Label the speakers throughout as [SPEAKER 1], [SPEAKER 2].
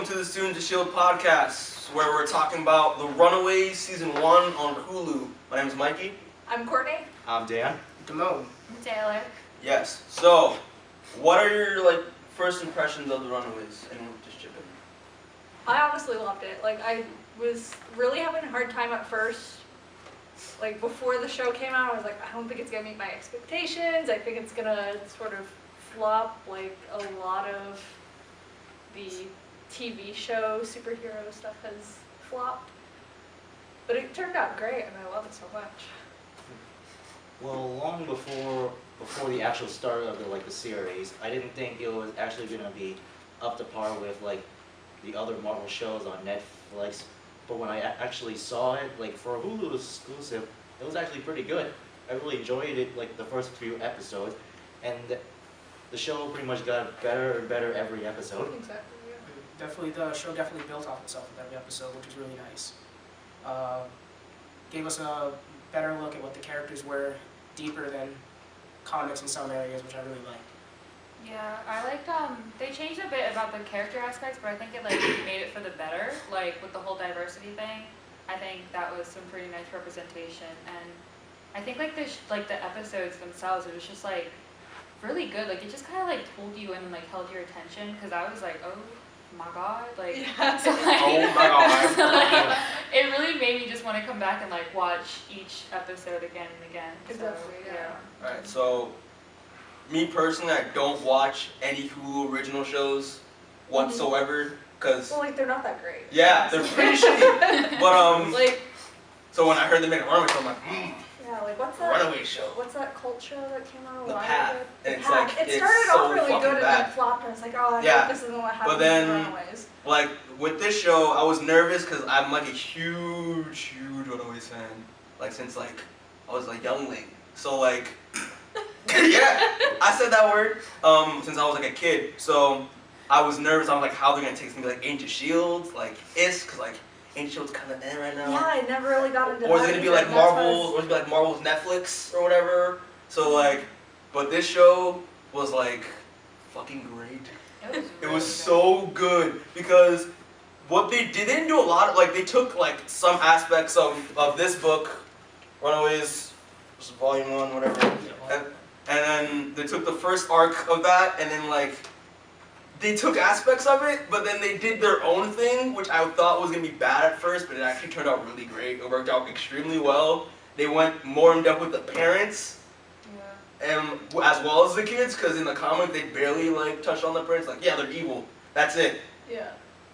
[SPEAKER 1] welcome to the Student to S.H.I.E.L.D. podcast, where we're talking about the Runaways season 1 on Hulu. My name is Mikey.
[SPEAKER 2] I'm Courtney.
[SPEAKER 3] I'm Dan.
[SPEAKER 4] Demoan.
[SPEAKER 2] I'm Taylor.
[SPEAKER 1] Yes. So, what are your first impressions of the Runaways? Anyone just chip in?
[SPEAKER 2] I honestly loved it. I was really having a hard time at first. Before the show came out, I was like, I don't think it's gonna meet my expectations. I think it's gonna sort of flop like a lot of the TV show superhero stuff has flopped. But it turned out great, and I love it so much.
[SPEAKER 3] Well, long before the actual start of the series, I didn't think it was actually gonna be up to par with the other Marvel shows on Netflix. But when I actually saw it, for a Hulu exclusive, it was actually pretty good. I really enjoyed it, the first few episodes, and the show pretty much got better and better every episode.
[SPEAKER 2] Exactly. Yeah.
[SPEAKER 4] Definitely, the show definitely built off itself with every episode, which was really nice. Gave us a better look at what the characters were, deeper than comics in some areas, which I really liked.
[SPEAKER 5] Yeah, I liked, they changed a bit about the character aspects, but I think it, made it for the better, with the whole diversity thing. I think that was some pretty nice representation, and I think, the episodes themselves, it was just, really good. It just kind of, pulled you in and, held your attention, because I was like, oh my god,
[SPEAKER 2] Yeah.
[SPEAKER 5] So,
[SPEAKER 1] Oh my god.
[SPEAKER 5] so, it really made me just want to come back and, watch each episode again and again.
[SPEAKER 2] Exactly,
[SPEAKER 5] So,
[SPEAKER 2] yeah.
[SPEAKER 1] Alright, so, me personally, I don't watch any Hulu original shows whatsoever, because...
[SPEAKER 2] Well, they're not that great.
[SPEAKER 1] Yeah, they're pretty shitty. But, so when I heard they made a Runaway show, I'm like,
[SPEAKER 2] Yeah, what's that?
[SPEAKER 1] Runaway show.
[SPEAKER 2] What's that cult show that came out a
[SPEAKER 1] The
[SPEAKER 2] while
[SPEAKER 1] Path.
[SPEAKER 2] ago?
[SPEAKER 1] And
[SPEAKER 2] The
[SPEAKER 1] it's
[SPEAKER 2] Path. It
[SPEAKER 1] it's
[SPEAKER 2] started
[SPEAKER 1] so
[SPEAKER 2] off really
[SPEAKER 1] fucking
[SPEAKER 2] good and
[SPEAKER 1] bad.
[SPEAKER 2] then flopped. I was like, oh, I
[SPEAKER 1] Yeah.
[SPEAKER 2] hope this isn't what happens
[SPEAKER 1] But then,
[SPEAKER 2] with Runaways.
[SPEAKER 1] with this show, I was nervous because I'm a huge Runaways fan. Since I was a youngling. So yeah, I said that word since I was a kid. So I was nervous. I was like, how they're gonna take something like Agent S.H.I.E.L.D, Is, because Agent S.H.I.E.L.D's kind of in right now.
[SPEAKER 2] Yeah, I never really got into that.
[SPEAKER 1] Or is it gonna be like Marvel? Or is it gonna be like Marvel's Netflix or whatever? So but this show was fucking great. It was so good because what they did, they didn't do a lot of they took some aspects of this book, Runaways, volume 1, whatever, and then they took the first arc of that, and then they took aspects of it, but then they did their own thing, which I thought was gonna be bad at first, but it actually turned out really great. It worked out extremely well. They went more in depth with the parents. And as well as the kids, because in the comic they barely touched on the parents. Yeah, they're evil. That's it.
[SPEAKER 2] Yeah.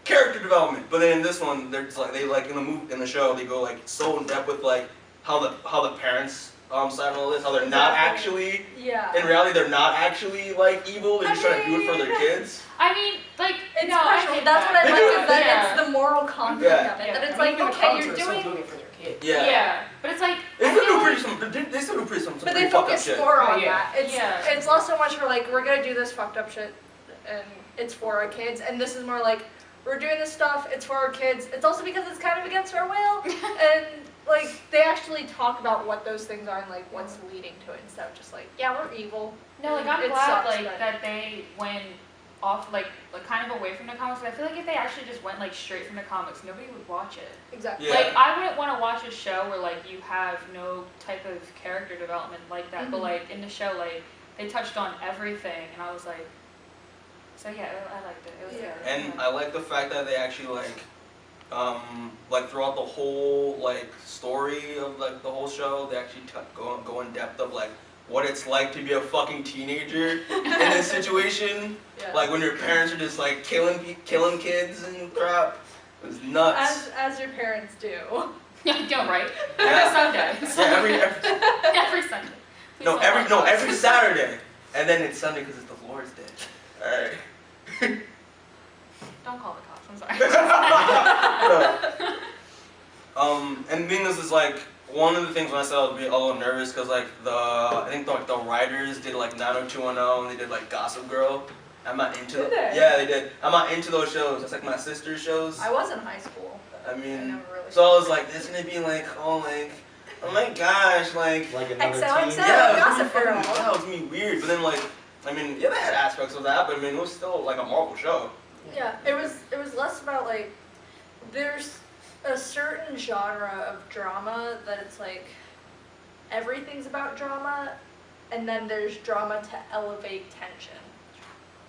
[SPEAKER 1] Character development. But then in this one, they're just in the show they go so in depth with how the parents side of all this, how they're not actually.
[SPEAKER 2] Yeah.
[SPEAKER 1] In reality, they're not actually evil. They're just trying to do it for their kids.
[SPEAKER 5] I mean,
[SPEAKER 2] it's
[SPEAKER 5] no, I
[SPEAKER 2] questionable.
[SPEAKER 5] hate
[SPEAKER 2] That's
[SPEAKER 5] that.
[SPEAKER 2] what I like is that
[SPEAKER 5] Yeah.
[SPEAKER 2] it's the moral conflict
[SPEAKER 1] Yeah.
[SPEAKER 2] of it.
[SPEAKER 5] Yeah.
[SPEAKER 2] That it's
[SPEAKER 4] Even the
[SPEAKER 2] okay,
[SPEAKER 4] comics
[SPEAKER 2] you're
[SPEAKER 4] are still
[SPEAKER 2] doing.
[SPEAKER 4] doing it for their kids.
[SPEAKER 1] Yeah.
[SPEAKER 5] But it's
[SPEAKER 1] They still do pretty some. They still do pretty some.
[SPEAKER 2] But they
[SPEAKER 1] pretty fucked up
[SPEAKER 2] focus
[SPEAKER 1] shit.
[SPEAKER 2] more on
[SPEAKER 4] Yeah.
[SPEAKER 2] that. It's less so much for we're gonna do this fucked up shit, and it's for our kids. And this is more we're doing this stuff. It's for our kids. It's also because it's kind of against our will, and they actually talk about what those things are and what's leading to it instead of just yeah, we're evil.
[SPEAKER 5] No, I'm
[SPEAKER 2] It
[SPEAKER 5] glad
[SPEAKER 2] sucks, but-
[SPEAKER 5] that they went off kind of away from the comics. I feel if they actually just went straight from the comics, nobody would watch it.
[SPEAKER 2] Exactly.
[SPEAKER 1] Yeah.
[SPEAKER 5] I wouldn't want to watch a show where you have no type of character development like that.
[SPEAKER 2] Mhm.
[SPEAKER 5] But in the show they touched on everything, and I was so yeah, I liked it. It was good.
[SPEAKER 1] And I like the fact that they actually throughout the whole story of the whole show, they actually go in depth of what it's like to be a fucking teenager in this situation.
[SPEAKER 2] Yeah.
[SPEAKER 1] When your parents are just killing kids and crap. It was nuts.
[SPEAKER 2] As your parents do.
[SPEAKER 5] Yeah, you know, right?
[SPEAKER 1] Yeah.
[SPEAKER 5] Every Sunday.
[SPEAKER 1] Yeah,
[SPEAKER 5] Every Sunday. Please
[SPEAKER 1] no,
[SPEAKER 5] don't watch
[SPEAKER 1] every Saturday, and then it's Sunday because it's the Lord's Day. All right.
[SPEAKER 5] Don't call the cops. I'm sorry.
[SPEAKER 1] And being this is one of the things when I said I was a little nervous because I think the writers did 90210 and they did Gossip Girl. I'm not into
[SPEAKER 2] Did they?
[SPEAKER 1] Yeah, they did. I'm not into those shows. It's my sister's shows.
[SPEAKER 2] I was in high school.
[SPEAKER 1] I mean,
[SPEAKER 2] I never really.
[SPEAKER 1] so I was it's gonna be oh my gosh,
[SPEAKER 3] Like another
[SPEAKER 2] XOXO.
[SPEAKER 3] teen.
[SPEAKER 1] yeah,
[SPEAKER 2] Gossip Girl.
[SPEAKER 1] That was gonna be weird. But then I mean, yeah, they had aspects of that, but I mean, it was still a Marvel show.
[SPEAKER 2] Yeah, it was less about like, there's a certain genre of drama that it's like, everything's about drama, and then there's drama to elevate tension.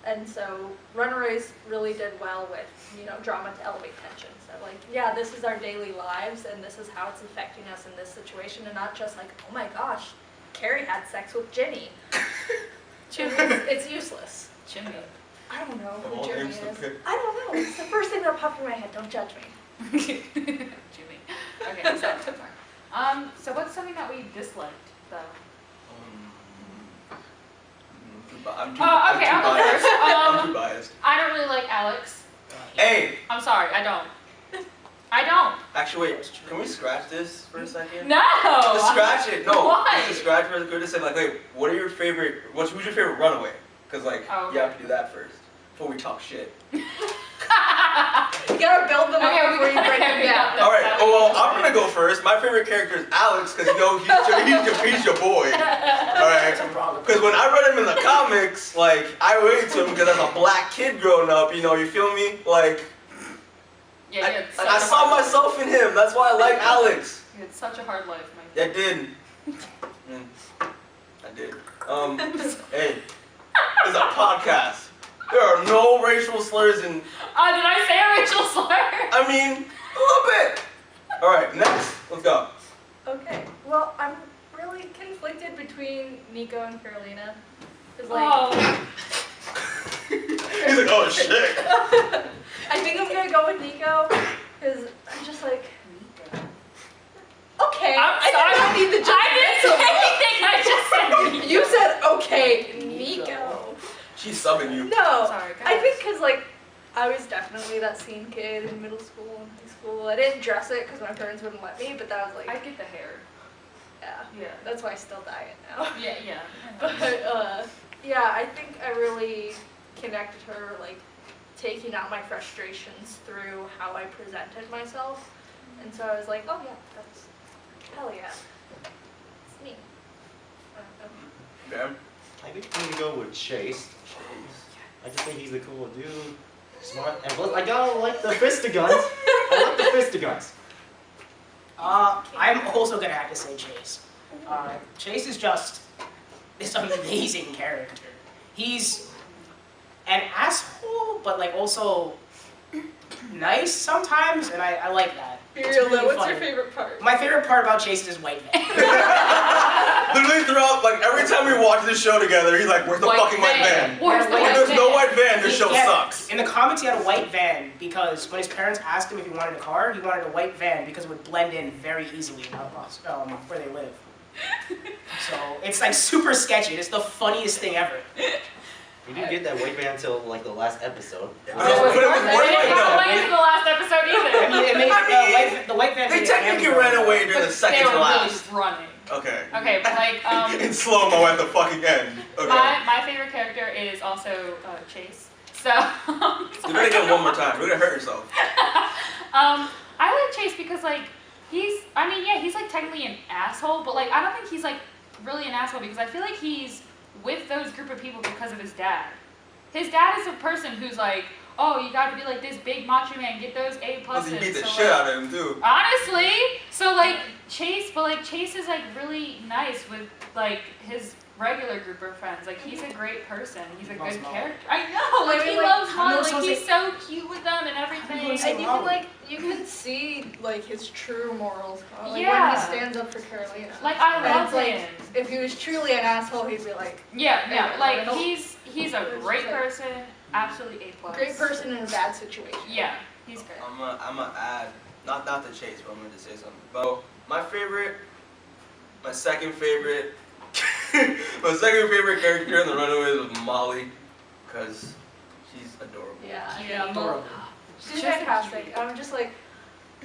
[SPEAKER 2] And so Runaways really did well with, drama to elevate tension. So like, yeah, this is our daily lives, and this is how it's affecting us in this situation, and not just like, oh my gosh, Carrie had sex with Ginny. It's useless.
[SPEAKER 5] Jimmy.
[SPEAKER 2] I don't know
[SPEAKER 1] Of
[SPEAKER 2] who
[SPEAKER 1] all
[SPEAKER 2] Jimmy
[SPEAKER 1] names
[SPEAKER 2] is.
[SPEAKER 1] to pick.
[SPEAKER 2] I don't know. It's the first thing that popped in my head. Don't judge me.
[SPEAKER 5] Jimmy. Okay, so what's something that we disliked, though?
[SPEAKER 1] I'm too
[SPEAKER 5] Okay, I'll go
[SPEAKER 1] biased.
[SPEAKER 5] first.
[SPEAKER 1] I'm too biased.
[SPEAKER 5] I don't really like Alex.
[SPEAKER 1] Hey!
[SPEAKER 5] I'm sorry, I don't. I don't.
[SPEAKER 1] Actually, wait, can we scratch this for a second?
[SPEAKER 5] No!
[SPEAKER 1] Just scratch it. No.
[SPEAKER 5] Why?
[SPEAKER 1] Just scratch it. Good to say, like, wait, who's your favorite runaway? Because, like,
[SPEAKER 5] Oh,
[SPEAKER 1] you
[SPEAKER 5] okay.
[SPEAKER 1] have to do that first before we talk shit.
[SPEAKER 2] You gotta build them
[SPEAKER 5] Okay,
[SPEAKER 2] up before you break them down.
[SPEAKER 1] All right. Well, I'm gonna go first. My favorite character is Alex because he's your boy. All right. Because when I read him in the comics, like I related to him because as a black kid growing up, you feel me? Like
[SPEAKER 5] Yeah,
[SPEAKER 1] I saw myself in him. That's why I like Alex.
[SPEAKER 5] You had such a hard life, Mikey.
[SPEAKER 1] I did. I did. Hey, it's a podcast. There are no racial slurs in.
[SPEAKER 5] Did I say a racial slur?
[SPEAKER 1] I mean, a little bit. All right, next. Let's go.
[SPEAKER 2] Okay. Well, I'm really conflicted between Nico and Carolina. Cause like,
[SPEAKER 5] Oh.
[SPEAKER 1] He's like, oh shit.
[SPEAKER 2] I think I'm gonna go with Nico, because I'm just like, okay. I don't need the
[SPEAKER 5] I didn't say anything. I just said
[SPEAKER 2] You said okay, Nico.
[SPEAKER 1] She's subbing you.
[SPEAKER 2] No.
[SPEAKER 5] Sorry, guys.
[SPEAKER 2] I think because like, I was definitely that scene kid in middle school and high school. I didn't dress it because my parents wouldn't let me, but that was like,
[SPEAKER 5] I get the hair.
[SPEAKER 2] yeah.
[SPEAKER 5] Yeah.
[SPEAKER 2] That's why I still dye it now.
[SPEAKER 5] Yeah.
[SPEAKER 2] But yeah, I think I really connected her, like taking out my frustrations through how I presented myself. And so I was like, oh yeah, that's, hell yeah. It's me.
[SPEAKER 1] Damn.
[SPEAKER 3] I think I'm gonna go with Chase. I just think he's a cool dude, smart, and plus I gotta like the fisticuns. I like the fisticuns.
[SPEAKER 4] I'm also gonna have to say Chase. Chase is just this amazing character. He's an asshole, but like also nice sometimes, and I like that. It's really
[SPEAKER 2] what's
[SPEAKER 4] funny.
[SPEAKER 2] your favorite part?
[SPEAKER 4] My favorite part about Chase is his white van.
[SPEAKER 1] Literally throughout, like every time we watch this show together, he's like, "Where's the fucking white van?
[SPEAKER 5] Where's the
[SPEAKER 1] When
[SPEAKER 5] white
[SPEAKER 1] there's
[SPEAKER 5] van?
[SPEAKER 1] no white van, this show
[SPEAKER 4] Yeah,
[SPEAKER 1] sucks."
[SPEAKER 4] In the comics, he had a white van because when his parents asked him if he wanted a car, he wanted a white van because it would blend in very easily where they live. So it's like super sketchy. It's the funniest thing ever.
[SPEAKER 3] We didn't get that white van until like the last episode.
[SPEAKER 1] But it was
[SPEAKER 5] I
[SPEAKER 1] worth
[SPEAKER 5] didn't
[SPEAKER 1] it
[SPEAKER 5] have
[SPEAKER 1] though.
[SPEAKER 5] to in the last episode either.
[SPEAKER 4] I mean, it made the white van.
[SPEAKER 1] They
[SPEAKER 4] made it
[SPEAKER 1] technically
[SPEAKER 4] Amber.
[SPEAKER 1] ran away during the
[SPEAKER 5] They
[SPEAKER 1] second
[SPEAKER 5] were
[SPEAKER 1] to
[SPEAKER 5] really
[SPEAKER 1] last.
[SPEAKER 5] running.
[SPEAKER 1] Okay.
[SPEAKER 5] Okay, but like,
[SPEAKER 1] In slow mo at the fucking end. Okay.
[SPEAKER 5] my favorite character is also Chase. So.
[SPEAKER 1] You're gonna get one more time. You're gonna hurt yourself.
[SPEAKER 5] I like Chase because like he's like technically an asshole, but like I don't think he's like really an asshole because I feel like he's with those group of people because of his dad. His dad is a person who's like, oh, you got to be like this big macho man, get those A
[SPEAKER 1] Plus
[SPEAKER 5] pluses.
[SPEAKER 1] he beat the
[SPEAKER 5] So,
[SPEAKER 1] shit
[SPEAKER 5] like,
[SPEAKER 1] out of him too.
[SPEAKER 5] honestly, so like Chase is like really nice with like his regular group of friends. Like he's a great person. He's a
[SPEAKER 4] Loves
[SPEAKER 5] good
[SPEAKER 4] Molly.
[SPEAKER 5] character. I know, like he
[SPEAKER 2] Like,
[SPEAKER 5] loves
[SPEAKER 4] I
[SPEAKER 5] Molly.
[SPEAKER 4] know
[SPEAKER 5] Like
[SPEAKER 4] someone
[SPEAKER 5] he's so cute with them and everything.
[SPEAKER 4] knows
[SPEAKER 2] I think
[SPEAKER 4] Molly.
[SPEAKER 2] like you can see like his true morals, like when
[SPEAKER 5] Yeah.
[SPEAKER 2] he stands up for Carolina.
[SPEAKER 5] Like I
[SPEAKER 2] And
[SPEAKER 5] love
[SPEAKER 2] it's like,
[SPEAKER 5] him.
[SPEAKER 2] if he was truly an asshole, he'd be like,
[SPEAKER 5] Yeah,
[SPEAKER 2] Yeah,
[SPEAKER 5] like
[SPEAKER 2] I don't-
[SPEAKER 5] he's a great person, absolutely A plus.
[SPEAKER 2] great person in a bad situation.
[SPEAKER 5] Yeah, he's great.
[SPEAKER 1] I'm gonna add, not to Chase, but I'm gonna just say something. But my second favorite character in the Runaways was Molly, because she's adorable.
[SPEAKER 2] Yeah,
[SPEAKER 5] Cute.
[SPEAKER 2] yeah,
[SPEAKER 4] Adorable.
[SPEAKER 2] she's
[SPEAKER 5] Just
[SPEAKER 2] fantastic.
[SPEAKER 5] cute.
[SPEAKER 2] I'm just like,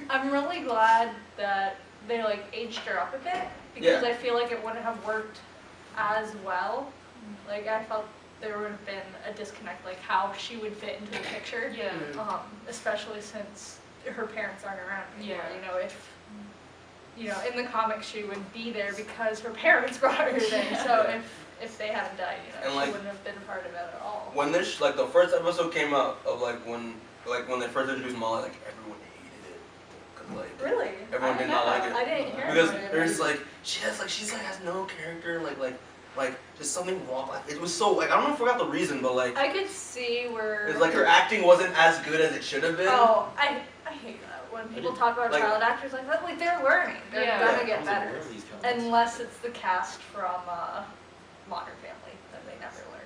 [SPEAKER 2] I'm really glad that they like aged her up a bit because
[SPEAKER 1] Yeah.
[SPEAKER 2] I feel like it wouldn't have worked as well. Like I felt there would have been a disconnect, like how she would fit into the picture.
[SPEAKER 5] Yeah.
[SPEAKER 2] Especially since her parents aren't around anymore.
[SPEAKER 5] Yeah.
[SPEAKER 2] If in the comics she would be there because her parents brought her there. So if if they hadn't died, you know,
[SPEAKER 1] And,
[SPEAKER 2] she
[SPEAKER 1] like,
[SPEAKER 2] wouldn't have been part of it at all.
[SPEAKER 1] When this, like, the first episode came out of, like, when they first introduced Molly, like, everyone hated it. 'Cause, like,
[SPEAKER 2] Really?
[SPEAKER 1] everyone did not like it.
[SPEAKER 2] I didn't hear
[SPEAKER 1] Because
[SPEAKER 2] about it.
[SPEAKER 1] there's, like, she's, like, has no character, like, just something wrong. Like, it was so, like, I don't know if I forgot the reason, but, like,
[SPEAKER 2] I could see where.
[SPEAKER 1] it's like her acting wasn't as good as it should have been.
[SPEAKER 2] Oh, I hate that when people talk about
[SPEAKER 1] like-
[SPEAKER 2] child actors like that. Like they're learning. They're
[SPEAKER 5] Yeah.
[SPEAKER 2] gonna
[SPEAKER 3] I
[SPEAKER 2] get
[SPEAKER 3] was like,
[SPEAKER 2] better.
[SPEAKER 3] where are these comments?
[SPEAKER 2] Unless it's the cast from Modern Family, then they never learn.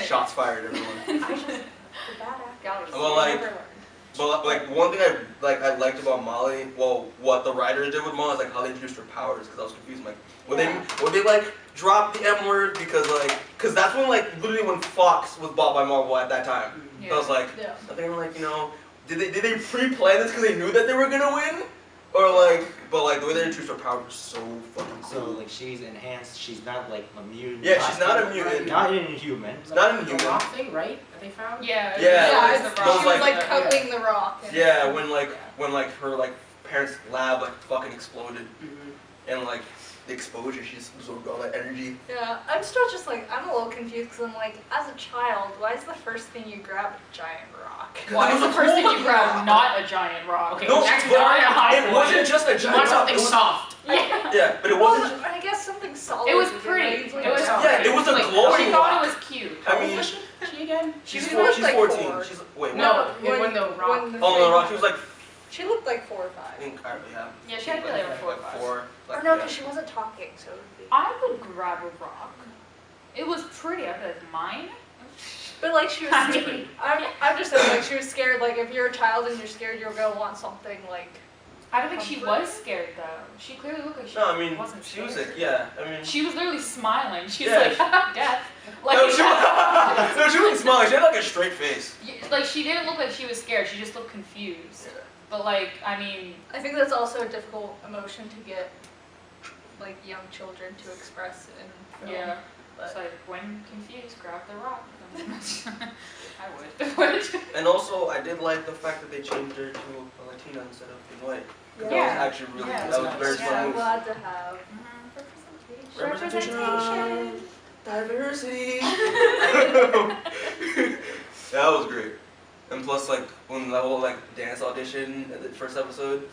[SPEAKER 1] Shots fired, everyone.
[SPEAKER 2] I just, the bad actors.
[SPEAKER 1] Well,
[SPEAKER 2] they
[SPEAKER 1] like-
[SPEAKER 2] never learn.
[SPEAKER 1] But like one thing I liked about Molly, well, what the writers did with Molly is like how they introduced her powers, because I was confused. Like, would they like drop the M word because that's when like literally when Fox was bought by Marvel at that time.
[SPEAKER 5] Yeah.
[SPEAKER 1] So I was like,
[SPEAKER 2] Yeah.
[SPEAKER 1] I think I'm like, you know, did they pre-plan this because they knew that they were gonna win, or like, but like the way they introduced her powers was so fucking
[SPEAKER 3] So
[SPEAKER 1] cool.
[SPEAKER 3] like she's enhanced. She's not like a mutant.
[SPEAKER 1] Yeah, she's not a mutant.
[SPEAKER 3] Not inhuman.
[SPEAKER 1] It's not
[SPEAKER 4] The
[SPEAKER 1] inhuman.
[SPEAKER 4] rock thing, right? That they found?
[SPEAKER 5] Yeah.
[SPEAKER 1] Yeah,
[SPEAKER 5] it was
[SPEAKER 2] she
[SPEAKER 5] the
[SPEAKER 2] was
[SPEAKER 5] rock.
[SPEAKER 1] like-
[SPEAKER 2] like cuddling the rock. and-
[SPEAKER 1] Yeah, when her like parents' lab like fucking exploded,
[SPEAKER 4] Mhm.
[SPEAKER 1] and like the exposure, she just absorbed all that energy.
[SPEAKER 2] Yeah, I'm still just like, I'm a little confused because I'm like, as a child, why is the first thing you grab a giant rock?
[SPEAKER 5] Why is the first thing you grab not a giant rock?
[SPEAKER 4] Okay,
[SPEAKER 1] No,
[SPEAKER 4] that's
[SPEAKER 1] but
[SPEAKER 4] not a high
[SPEAKER 1] it wasn't just a
[SPEAKER 4] You
[SPEAKER 1] giant
[SPEAKER 4] want
[SPEAKER 1] rock.
[SPEAKER 4] something
[SPEAKER 1] It was-
[SPEAKER 4] soft.
[SPEAKER 5] Yeah.
[SPEAKER 1] Yeah, but it
[SPEAKER 2] Well,
[SPEAKER 1] wasn't.
[SPEAKER 2] I guess something solid.
[SPEAKER 5] It was
[SPEAKER 2] is
[SPEAKER 5] pretty.
[SPEAKER 2] amazing.
[SPEAKER 5] It was
[SPEAKER 1] Yeah, it was a
[SPEAKER 5] like,
[SPEAKER 1] glowing
[SPEAKER 5] She thought
[SPEAKER 1] rock.
[SPEAKER 5] it was cute.
[SPEAKER 1] I
[SPEAKER 4] How
[SPEAKER 1] mean,
[SPEAKER 4] old was she again?
[SPEAKER 1] she's
[SPEAKER 2] She was like
[SPEAKER 1] 14.
[SPEAKER 2] 4.
[SPEAKER 1] She's wait.
[SPEAKER 5] No,
[SPEAKER 1] what?
[SPEAKER 5] when the rock.
[SPEAKER 2] when the
[SPEAKER 1] Oh, no,
[SPEAKER 2] thing-
[SPEAKER 1] rock. She was like
[SPEAKER 2] She looked like 4 or 5.
[SPEAKER 1] I think yeah.
[SPEAKER 5] Yeah, she had to be like 4 or 5.
[SPEAKER 1] 4.
[SPEAKER 2] Or
[SPEAKER 1] Like,
[SPEAKER 2] no,
[SPEAKER 1] yeah.
[SPEAKER 2] because she wasn't talking, so it would be.
[SPEAKER 5] I would grab a rock. It was pretty. I'd be like, mine?
[SPEAKER 2] But like she was.
[SPEAKER 5] I mean-
[SPEAKER 2] I'm just saying, like she was scared. Like if you're a child and you're scared, you're gonna want something like.
[SPEAKER 5] I don't think she was scared though. She clearly looked like she
[SPEAKER 1] No, I mean,
[SPEAKER 5] wasn't
[SPEAKER 1] she
[SPEAKER 5] scared.
[SPEAKER 1] was like, yeah. I mean.
[SPEAKER 5] She was literally smiling. She was
[SPEAKER 1] Yeah.
[SPEAKER 5] like, death. Like,
[SPEAKER 1] no, she was, no, she wasn't smiling. She had like a straight face.
[SPEAKER 5] like she didn't look like she was scared. She just looked confused.
[SPEAKER 1] Yeah.
[SPEAKER 5] But like, I mean,
[SPEAKER 2] I think that's also a difficult emotion to get, like young children to express in film.
[SPEAKER 5] yeah.
[SPEAKER 2] But
[SPEAKER 5] It's like when confused, grab the rock. I would.
[SPEAKER 1] And also, I did like the fact that they changed her to a Latina instead of being white.
[SPEAKER 2] Yeah.
[SPEAKER 1] That was actually really,
[SPEAKER 5] Yeah,
[SPEAKER 1] that was
[SPEAKER 4] that's
[SPEAKER 1] very
[SPEAKER 4] nice.
[SPEAKER 2] yeah,
[SPEAKER 1] fun
[SPEAKER 2] I'm
[SPEAKER 1] move.
[SPEAKER 2] glad to have
[SPEAKER 1] Representation. Diversity. That was great. And plus, like, when the whole, like, dance audition at the first episode,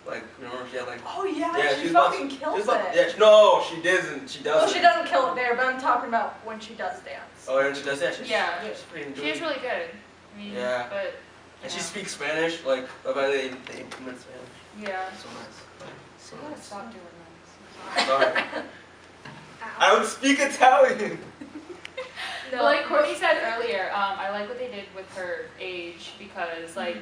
[SPEAKER 1] like, remember she had, like,
[SPEAKER 2] Oh yeah,
[SPEAKER 1] yeah,
[SPEAKER 2] she
[SPEAKER 1] she's about
[SPEAKER 2] fucking
[SPEAKER 1] to-
[SPEAKER 2] kills
[SPEAKER 1] she's about-
[SPEAKER 2] it.
[SPEAKER 1] Yeah, no, she doesn't. She doesn't.
[SPEAKER 2] Well, she doesn't kill it there, but I'm talking about when she does dance.
[SPEAKER 1] Oh, and she does, yeah. She's,
[SPEAKER 5] Yeah.
[SPEAKER 1] she's pretty
[SPEAKER 5] She is
[SPEAKER 1] enjoyable.
[SPEAKER 5] really good. I mean,
[SPEAKER 1] Yeah.
[SPEAKER 5] but
[SPEAKER 1] And she
[SPEAKER 5] yeah.
[SPEAKER 1] speaks Spanish, like, about they implement Spanish.
[SPEAKER 5] Yeah.
[SPEAKER 1] So nice. So
[SPEAKER 5] I gotta
[SPEAKER 1] nice.
[SPEAKER 5] stop doing this.
[SPEAKER 1] Sorry. I would speak Italian.
[SPEAKER 5] But like Courtney said earlier, I like what they did with her age because like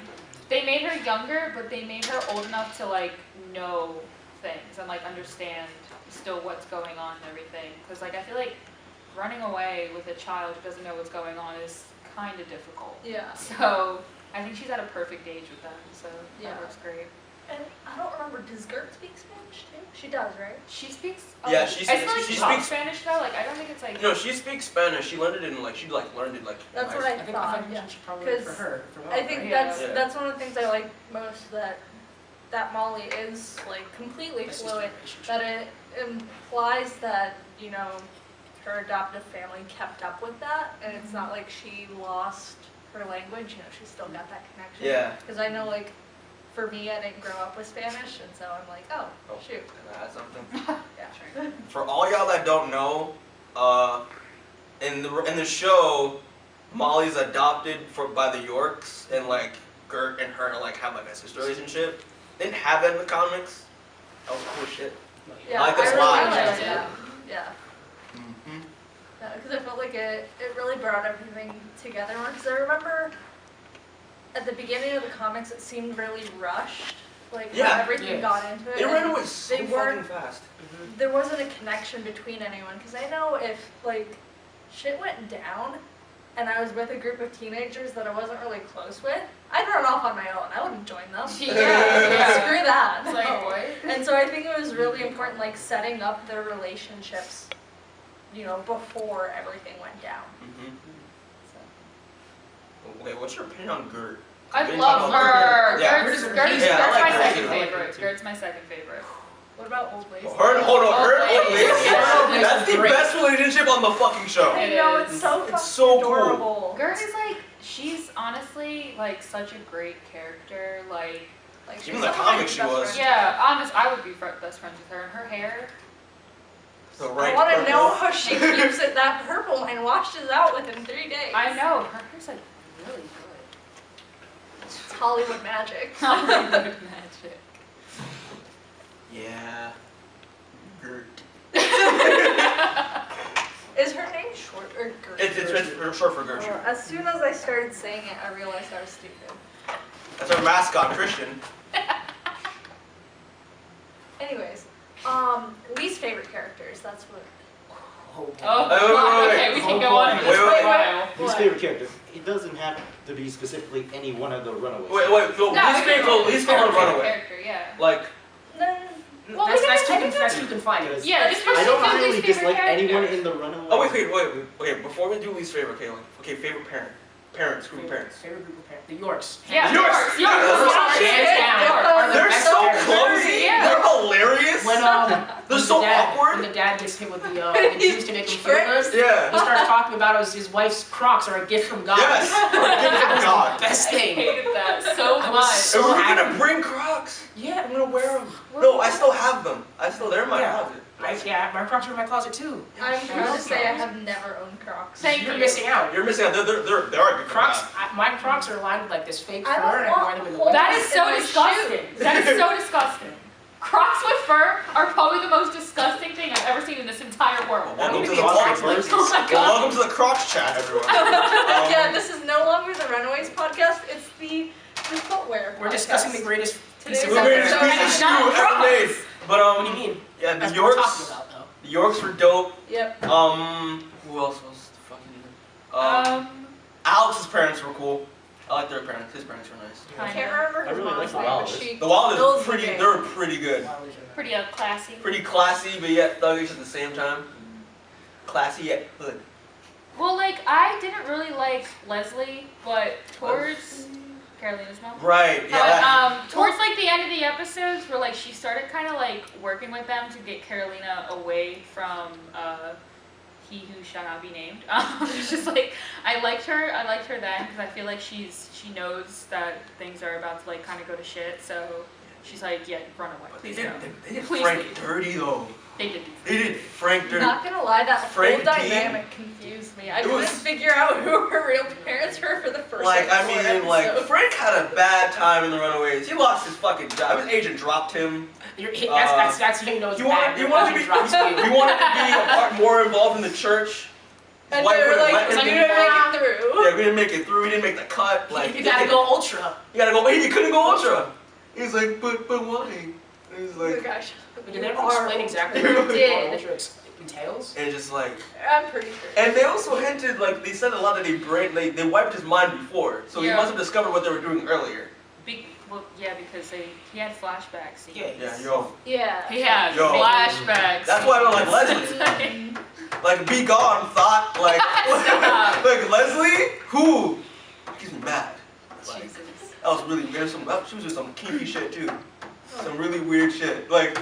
[SPEAKER 5] they made her younger, but they made her old enough to like know things and like understand still what's going on and everything. Because like I feel like running away with a child who doesn't know what's going on is kind of difficult.
[SPEAKER 2] Yeah.
[SPEAKER 5] So I think she's at a perfect age with them, so
[SPEAKER 2] Yeah.
[SPEAKER 5] that works great.
[SPEAKER 2] And I don't remember, does Gert speak Spanish too? She does, right?
[SPEAKER 5] She speaks.
[SPEAKER 1] Yeah, she
[SPEAKER 5] I feel like
[SPEAKER 1] she
[SPEAKER 5] she talks
[SPEAKER 1] speaks-
[SPEAKER 5] Spanish though. Like I don't think it's like.
[SPEAKER 1] No, she speaks Spanish. She learned it in like learned it like. in
[SPEAKER 2] That's
[SPEAKER 1] high
[SPEAKER 2] what I
[SPEAKER 4] I think
[SPEAKER 2] thought,
[SPEAKER 4] she
[SPEAKER 2] yeah.
[SPEAKER 4] should probably
[SPEAKER 2] 'Cause
[SPEAKER 4] for her. For
[SPEAKER 2] I
[SPEAKER 4] Mom,
[SPEAKER 2] think
[SPEAKER 4] right?
[SPEAKER 5] Yeah.
[SPEAKER 2] that's one of the things I like most, that Molly is like completely
[SPEAKER 4] My sister
[SPEAKER 2] fluent.
[SPEAKER 4] relationship.
[SPEAKER 2] That it implies that, you know, her adoptive family kept up with that, and it's not like she lost her language, you know, she still got that connection.
[SPEAKER 1] Yeah.
[SPEAKER 2] Because I know, like, for me, I didn't grow up with Spanish, and so I'm like, oh,
[SPEAKER 1] Oh,
[SPEAKER 2] shoot.
[SPEAKER 1] Can I add something?
[SPEAKER 2] Yeah.
[SPEAKER 1] For all y'all that don't know, in the show, Molly's adopted by the Yorks, and like Gert and her like have like a sister relationship. They didn't have that in the comics. That was cool shit.
[SPEAKER 2] Yeah,
[SPEAKER 1] I like this
[SPEAKER 2] really
[SPEAKER 1] line.
[SPEAKER 2] liked
[SPEAKER 5] Yeah.
[SPEAKER 2] that. Yeah.
[SPEAKER 1] Mm-hmm.
[SPEAKER 2] Because I felt like it really brought everything together more. Because I remember at the beginning of the comics, it seemed really rushed. Like
[SPEAKER 1] Yeah.
[SPEAKER 2] how everything
[SPEAKER 4] Yes.
[SPEAKER 2] got into it.
[SPEAKER 1] They
[SPEAKER 2] and
[SPEAKER 1] ran away so
[SPEAKER 2] they
[SPEAKER 1] fucking
[SPEAKER 2] weren't-
[SPEAKER 1] fast.
[SPEAKER 2] There wasn't a connection between anyone. Because I know if like shit went down, and I was with a group of teenagers that I wasn't really close with, I'd run off on my own. I wouldn't join them.
[SPEAKER 5] Yeah.
[SPEAKER 2] Screw that.
[SPEAKER 5] It's like
[SPEAKER 2] No.
[SPEAKER 5] what?
[SPEAKER 2] And so I think it was really important, like setting up their relationships, you know, before everything went down.
[SPEAKER 1] Mm-hmm.
[SPEAKER 2] So.
[SPEAKER 1] Wait, what's your opinion on Gert?
[SPEAKER 5] I
[SPEAKER 1] We didn't
[SPEAKER 5] love
[SPEAKER 1] talk about
[SPEAKER 5] her.
[SPEAKER 1] Yeah.
[SPEAKER 5] Gert's
[SPEAKER 1] Yeah, I like
[SPEAKER 5] my
[SPEAKER 1] Gert
[SPEAKER 5] second
[SPEAKER 1] too.
[SPEAKER 5] favorite. Gert's my second favorite.
[SPEAKER 2] What about Old Lace?
[SPEAKER 1] Her and Old Lace.
[SPEAKER 4] Yeah.
[SPEAKER 1] That's the
[SPEAKER 4] Great.
[SPEAKER 1] best relationship on the fucking show.
[SPEAKER 2] I know, it's so fucking
[SPEAKER 1] so cool.
[SPEAKER 2] adorable.
[SPEAKER 5] Gert is like, she's honestly like such a great character. Like
[SPEAKER 2] Like,
[SPEAKER 1] Even
[SPEAKER 2] she's
[SPEAKER 1] the
[SPEAKER 2] someone
[SPEAKER 1] comics
[SPEAKER 2] I'd
[SPEAKER 1] she
[SPEAKER 2] be best
[SPEAKER 1] was.
[SPEAKER 2] friends
[SPEAKER 5] yeah, honest, I would be best friends with her. And her hair.
[SPEAKER 1] The
[SPEAKER 2] with.
[SPEAKER 1] right
[SPEAKER 2] I want to
[SPEAKER 1] purple.
[SPEAKER 2] know how she keeps it that purple and washes out within 3 days.
[SPEAKER 5] I know her hair's like really good.
[SPEAKER 2] It's Hollywood magic.
[SPEAKER 5] Hollywood magic.
[SPEAKER 1] Yeah. Gert.
[SPEAKER 2] Is her name short or Gert?
[SPEAKER 1] It's short for Gertrude.
[SPEAKER 2] As soon as I started saying it, I realized I was stupid.
[SPEAKER 1] That's our mascot, Christian.
[SPEAKER 2] Anyways, least favorite characters. That's what.
[SPEAKER 5] Oh,
[SPEAKER 1] wait,
[SPEAKER 5] God,
[SPEAKER 1] wait,
[SPEAKER 5] okay, we can
[SPEAKER 3] wait.
[SPEAKER 5] go on
[SPEAKER 1] Wait,
[SPEAKER 5] this for
[SPEAKER 1] wait,
[SPEAKER 5] a while.
[SPEAKER 3] His
[SPEAKER 2] What?
[SPEAKER 3] favorite character. It doesn't have to be specifically any one of the Runaways.
[SPEAKER 1] Wait, so
[SPEAKER 5] No,
[SPEAKER 1] least favorite runaway.
[SPEAKER 5] character, yeah.
[SPEAKER 1] Like,
[SPEAKER 2] No. Well,
[SPEAKER 4] That's too confining.
[SPEAKER 3] Because
[SPEAKER 5] Yeah, just
[SPEAKER 3] I don't
[SPEAKER 5] specifically
[SPEAKER 3] really
[SPEAKER 5] favorite
[SPEAKER 3] dislike
[SPEAKER 5] character.
[SPEAKER 3] anyone in the Runaways.
[SPEAKER 1] oh wait, before we do least favorite, okay, favorite parents, group of parents.
[SPEAKER 4] Favorite group of parents. The Yorks.
[SPEAKER 5] Yeah,
[SPEAKER 1] Yorks!
[SPEAKER 5] Yorks.
[SPEAKER 1] Hands
[SPEAKER 4] down, are the
[SPEAKER 1] They're
[SPEAKER 4] best
[SPEAKER 1] so
[SPEAKER 4] characters.
[SPEAKER 1] clumsy,
[SPEAKER 5] Yeah.
[SPEAKER 1] they're hilarious.
[SPEAKER 4] When
[SPEAKER 1] They're so
[SPEAKER 4] When
[SPEAKER 1] awkward.
[SPEAKER 4] the dad gets hit with the juice to make him feel good, he
[SPEAKER 1] Yeah.
[SPEAKER 4] starts talking about his wife's Crocs are a gift from God.
[SPEAKER 1] Yes. Gift
[SPEAKER 4] That
[SPEAKER 1] from
[SPEAKER 4] was
[SPEAKER 1] God.
[SPEAKER 4] the best
[SPEAKER 5] I
[SPEAKER 4] thing.
[SPEAKER 5] hated that so
[SPEAKER 4] I was
[SPEAKER 5] much.
[SPEAKER 4] so
[SPEAKER 1] And we're
[SPEAKER 4] happy.
[SPEAKER 1] gonna bring Crocs.
[SPEAKER 4] Yeah.
[SPEAKER 1] I'm gonna wear them. No, I still have them. They're in my
[SPEAKER 4] Yeah.
[SPEAKER 1] closet.
[SPEAKER 4] Yeah, my Crocs are in my closet too.
[SPEAKER 2] I'm proud to say I have never owned Crocs.
[SPEAKER 5] Thank
[SPEAKER 4] You're
[SPEAKER 5] you.
[SPEAKER 4] missing out.
[SPEAKER 1] You're missing out. They are good.
[SPEAKER 4] Crocs, my Crocs are lined with like this fake
[SPEAKER 2] I
[SPEAKER 4] fur,
[SPEAKER 2] don't
[SPEAKER 4] and I wear
[SPEAKER 2] want
[SPEAKER 4] them in the
[SPEAKER 2] holes.
[SPEAKER 4] winter.
[SPEAKER 5] That is so
[SPEAKER 2] In my
[SPEAKER 5] disgusting. That is so disgusting. Crocs with fur are probably the most disgusting thing I've ever seen in this entire world.
[SPEAKER 1] Welcome to
[SPEAKER 3] think
[SPEAKER 1] the
[SPEAKER 3] it's
[SPEAKER 1] Crocs.
[SPEAKER 3] first.
[SPEAKER 5] Oh my god.
[SPEAKER 1] Welcome to the Crocs chat, everyone.
[SPEAKER 2] Yeah, this is no longer the Runaways podcast. It's the footwear.
[SPEAKER 4] We're
[SPEAKER 2] podcast.
[SPEAKER 4] discussing the greatest piece
[SPEAKER 2] Today's
[SPEAKER 4] of
[SPEAKER 1] We're greatest
[SPEAKER 2] episode
[SPEAKER 1] piece of
[SPEAKER 2] is
[SPEAKER 1] shoe
[SPEAKER 2] not
[SPEAKER 1] ever
[SPEAKER 2] Crocs.
[SPEAKER 1] made. But
[SPEAKER 4] What do you mean?
[SPEAKER 1] yeah, the
[SPEAKER 4] That's what we're talking
[SPEAKER 1] Yorks.
[SPEAKER 4] about, though.
[SPEAKER 1] The Yorks were dope.
[SPEAKER 2] Yep.
[SPEAKER 1] Who else was fucking? Alex's parents were cool. I like their parents. His parents were nice.
[SPEAKER 2] I can't remember
[SPEAKER 3] I
[SPEAKER 2] his
[SPEAKER 3] really like
[SPEAKER 2] mom's
[SPEAKER 3] the
[SPEAKER 2] name, but
[SPEAKER 3] Wilds.
[SPEAKER 2] she.
[SPEAKER 1] The Wild
[SPEAKER 2] Those
[SPEAKER 1] is
[SPEAKER 2] were
[SPEAKER 1] pretty.
[SPEAKER 2] gay.
[SPEAKER 1] They're pretty good.
[SPEAKER 5] Pretty classy.
[SPEAKER 1] Pretty classy, but yet thuggish at the same time. Classy yet hood.
[SPEAKER 5] Well, like, I didn't really like Leslie, but towards Carolina's mom.
[SPEAKER 1] Right. Yeah.
[SPEAKER 5] But, towards like the end of the episodes, where like she started kind of like working with them to get Carolina away from he who shall not be named. It's just like I liked her then because I feel like she knows that things are about to like kind of go to shit. So she's like, yeah, run away.
[SPEAKER 1] But
[SPEAKER 5] Please
[SPEAKER 1] they
[SPEAKER 5] go.
[SPEAKER 1] did
[SPEAKER 5] Please
[SPEAKER 1] Frank
[SPEAKER 5] leave.
[SPEAKER 1] dirty though.
[SPEAKER 5] They did.
[SPEAKER 1] They did Frank dirty.
[SPEAKER 2] Not gonna lie, that
[SPEAKER 1] Frank
[SPEAKER 2] whole
[SPEAKER 1] D.
[SPEAKER 2] dynamic confused me. I
[SPEAKER 1] It
[SPEAKER 2] couldn't
[SPEAKER 1] was-
[SPEAKER 2] figure out who her real parents were for the first
[SPEAKER 1] Like, I
[SPEAKER 2] four
[SPEAKER 1] mean, like,
[SPEAKER 2] episodes.
[SPEAKER 1] Frank had a bad time in the Runaways. He lost his fucking job. His agent dropped him.
[SPEAKER 4] That's how you know it's
[SPEAKER 1] He
[SPEAKER 4] bad.
[SPEAKER 1] wanted to be a part more involved in the church. His
[SPEAKER 2] And
[SPEAKER 1] wife
[SPEAKER 2] they were
[SPEAKER 1] wouldn't
[SPEAKER 2] like,
[SPEAKER 1] let
[SPEAKER 2] we
[SPEAKER 1] him
[SPEAKER 2] didn't
[SPEAKER 1] be-
[SPEAKER 2] make it through.
[SPEAKER 1] Yeah, we didn't make it through. We didn't make the cut. Like,
[SPEAKER 4] You gotta go ultra.
[SPEAKER 1] You gotta go. He couldn't go ultra. He's like, but why? And he's
[SPEAKER 2] Oh my
[SPEAKER 1] like,
[SPEAKER 2] gosh.
[SPEAKER 4] But
[SPEAKER 2] You
[SPEAKER 4] did they ever
[SPEAKER 2] are
[SPEAKER 4] explain exactly
[SPEAKER 1] You
[SPEAKER 4] what
[SPEAKER 2] did.
[SPEAKER 4] ultra entails?
[SPEAKER 1] and just like,
[SPEAKER 2] I'm pretty sure.
[SPEAKER 1] and they also hinted, like, they said a lot that they wiped his mind before, so he
[SPEAKER 5] Yeah.
[SPEAKER 1] must have discovered what they were doing earlier.
[SPEAKER 5] Because he had flashback scenes.
[SPEAKER 1] Yeah, yo.
[SPEAKER 2] Yeah.
[SPEAKER 5] He had
[SPEAKER 1] Yo.
[SPEAKER 5] flashbacks.
[SPEAKER 1] That's why I don't like Leslie. Like, be gone, thought. Like,
[SPEAKER 5] Stop.
[SPEAKER 1] like Leslie, who gets me mad. Like,
[SPEAKER 5] Jesus.
[SPEAKER 1] that was really weird. She was doing some kinky shit too. Some really weird shit. Like,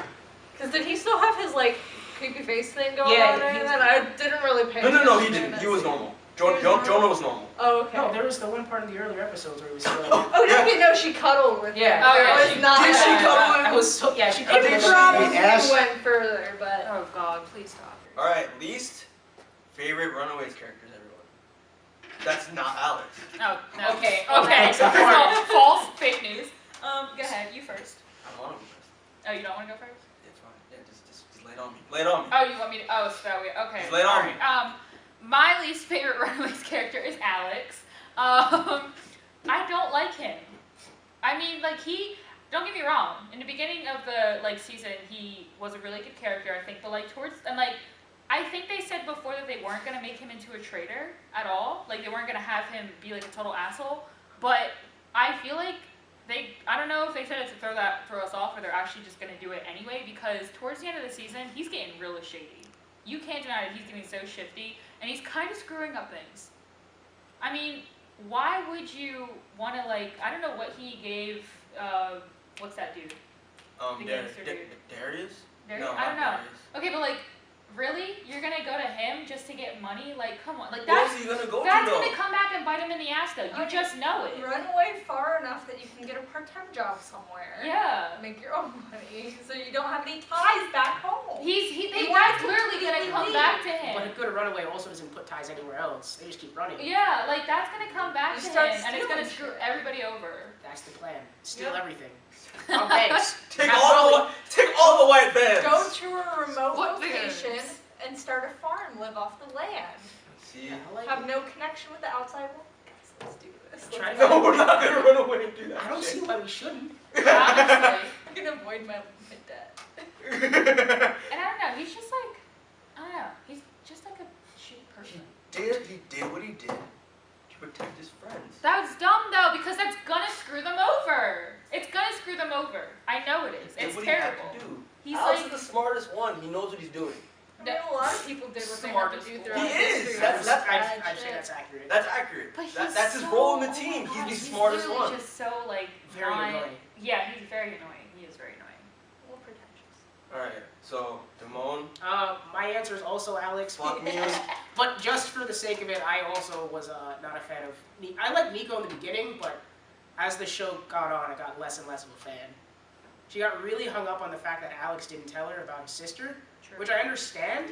[SPEAKER 2] Because did he still have his like creepy face thing going
[SPEAKER 4] Yeah,
[SPEAKER 2] on or
[SPEAKER 4] he-
[SPEAKER 2] anything? I didn't really pay
[SPEAKER 1] no,
[SPEAKER 2] attention.
[SPEAKER 1] he
[SPEAKER 2] during
[SPEAKER 1] didn't.
[SPEAKER 2] that
[SPEAKER 1] He was
[SPEAKER 2] scene.
[SPEAKER 1] normal.
[SPEAKER 2] He was normal?
[SPEAKER 1] Jonah was normal.
[SPEAKER 2] Oh, okay.
[SPEAKER 4] No, there was the one part in the earlier episodes where he was
[SPEAKER 2] Oh,
[SPEAKER 1] Yeah.
[SPEAKER 2] okay, no, she cuddled with
[SPEAKER 4] Yeah.
[SPEAKER 2] him.
[SPEAKER 5] Oh,
[SPEAKER 2] That
[SPEAKER 5] yeah,
[SPEAKER 2] was
[SPEAKER 5] she-
[SPEAKER 2] not
[SPEAKER 1] Did she
[SPEAKER 2] bad.
[SPEAKER 1] cuddle with
[SPEAKER 4] I
[SPEAKER 1] him?
[SPEAKER 4] was so she
[SPEAKER 2] It
[SPEAKER 4] could
[SPEAKER 1] did she?
[SPEAKER 2] probably
[SPEAKER 3] Ash-
[SPEAKER 2] went further, but
[SPEAKER 5] Oh God, please stop.
[SPEAKER 1] All right, least favorite Runaways characters, everyone. That's not Alex.
[SPEAKER 5] Oh, no.
[SPEAKER 4] Okay,
[SPEAKER 5] Okay.
[SPEAKER 4] okay.
[SPEAKER 5] False fake news. Go ahead. You first.
[SPEAKER 1] I don't want to go first.
[SPEAKER 5] Oh, you don't want to go first?
[SPEAKER 1] It's fine. Yeah, just lay it on me. Lay it on me.
[SPEAKER 5] Oh, you want me to? Oh, so that way. Okay.
[SPEAKER 1] Just lay it on me.
[SPEAKER 5] My least favorite Runaways character is Alex. I don't like him. I mean, like don't get me wrong. In the beginning of the season, he was a really good character. I think, but towards and I think they said before that they weren't gonna make him into a traitor at all. Like they weren't gonna have him be like a total asshole. But I feel like I don't know if they said it to throw us off, or they're actually just gonna do it anyway. Because towards the end of the season, he's getting really shady. You can't deny that he's getting so shifty, and he's kind of screwing up things. I mean, why would you want to I don't know what he gave. What's that dude? The gangster dude.
[SPEAKER 1] Darius?
[SPEAKER 5] Darius?
[SPEAKER 1] No,
[SPEAKER 5] I don't
[SPEAKER 1] not
[SPEAKER 5] know.
[SPEAKER 1] Darius.
[SPEAKER 5] Okay, but like, really? You're gonna go to him just to get money? Like, come on. Like,
[SPEAKER 1] Where
[SPEAKER 5] that's
[SPEAKER 1] is he gonna go to
[SPEAKER 5] that's
[SPEAKER 1] though?
[SPEAKER 5] gonna come back and bite him in the ass, though. You just know it.
[SPEAKER 2] Run away far enough that you can get a part-time job somewhere.
[SPEAKER 5] Yeah.
[SPEAKER 2] Make your own money, so you don't have any ties back home.
[SPEAKER 5] That's literally gonna come back to him.
[SPEAKER 4] But a good runaway also doesn't put ties anywhere else. They just keep running.
[SPEAKER 5] Yeah, like that's gonna come back
[SPEAKER 2] You
[SPEAKER 5] to
[SPEAKER 2] start
[SPEAKER 5] him, and it's gonna
[SPEAKER 2] stealing
[SPEAKER 5] screw
[SPEAKER 2] shit.
[SPEAKER 5] everybody over.
[SPEAKER 4] That's the plan. Steal
[SPEAKER 2] Yep.
[SPEAKER 4] everything. Rob banks.
[SPEAKER 1] Take
[SPEAKER 4] Have
[SPEAKER 1] all the white vans.
[SPEAKER 2] Go to a remote
[SPEAKER 5] What
[SPEAKER 2] location
[SPEAKER 5] vans?
[SPEAKER 2] and start a farm, live off the land.
[SPEAKER 1] See?
[SPEAKER 4] Yeah, I like
[SPEAKER 2] Have
[SPEAKER 4] it.
[SPEAKER 2] no connection with the outside world. Guys, let's do this.
[SPEAKER 4] Try
[SPEAKER 1] No, we're not gonna run away and do that.
[SPEAKER 4] I don't see why we shouldn't.
[SPEAKER 5] Honestly.
[SPEAKER 2] I can avoid my debt.
[SPEAKER 5] And I don't know, he's just like, I don't know, he's just like a shitty person.
[SPEAKER 1] He did what he did to protect his friends.
[SPEAKER 5] That's dumb though, because that's gonna screw them over. It's gonna screw them over. I know it is.
[SPEAKER 1] Did
[SPEAKER 5] It's
[SPEAKER 1] what
[SPEAKER 5] terrible.
[SPEAKER 1] He had to do.
[SPEAKER 5] He's
[SPEAKER 1] Alex
[SPEAKER 5] like,
[SPEAKER 1] is the smartest one. He knows what he's doing.
[SPEAKER 2] I mean, a lot of people did what they had to
[SPEAKER 4] Smartest
[SPEAKER 2] do
[SPEAKER 4] one.
[SPEAKER 2] throughout
[SPEAKER 1] He is.
[SPEAKER 2] history.
[SPEAKER 1] That's-
[SPEAKER 4] I'd say
[SPEAKER 2] shit.
[SPEAKER 4] that's accurate.
[SPEAKER 1] That's accurate.
[SPEAKER 5] but he's
[SPEAKER 1] That's his
[SPEAKER 5] so-
[SPEAKER 1] role in the
[SPEAKER 5] oh
[SPEAKER 1] team.
[SPEAKER 5] my
[SPEAKER 1] He's the
[SPEAKER 5] gosh,
[SPEAKER 1] smartest
[SPEAKER 5] literally
[SPEAKER 1] one.
[SPEAKER 5] just so like
[SPEAKER 4] Very
[SPEAKER 5] not-
[SPEAKER 4] annoying.
[SPEAKER 5] Yeah, he's very annoying. He is very annoying.
[SPEAKER 2] Well, pretentious.
[SPEAKER 1] Alright, so Demoan,
[SPEAKER 4] My answer is also Alex.
[SPEAKER 1] fuck me.
[SPEAKER 4] But just for the sake of it, I also was not a fan of. I liked Nico in the beginning, but as the show got on, I got less and less of a fan. She got really hung up on the fact that Alex didn't tell her about his sister,
[SPEAKER 5] True.
[SPEAKER 4] which I understand.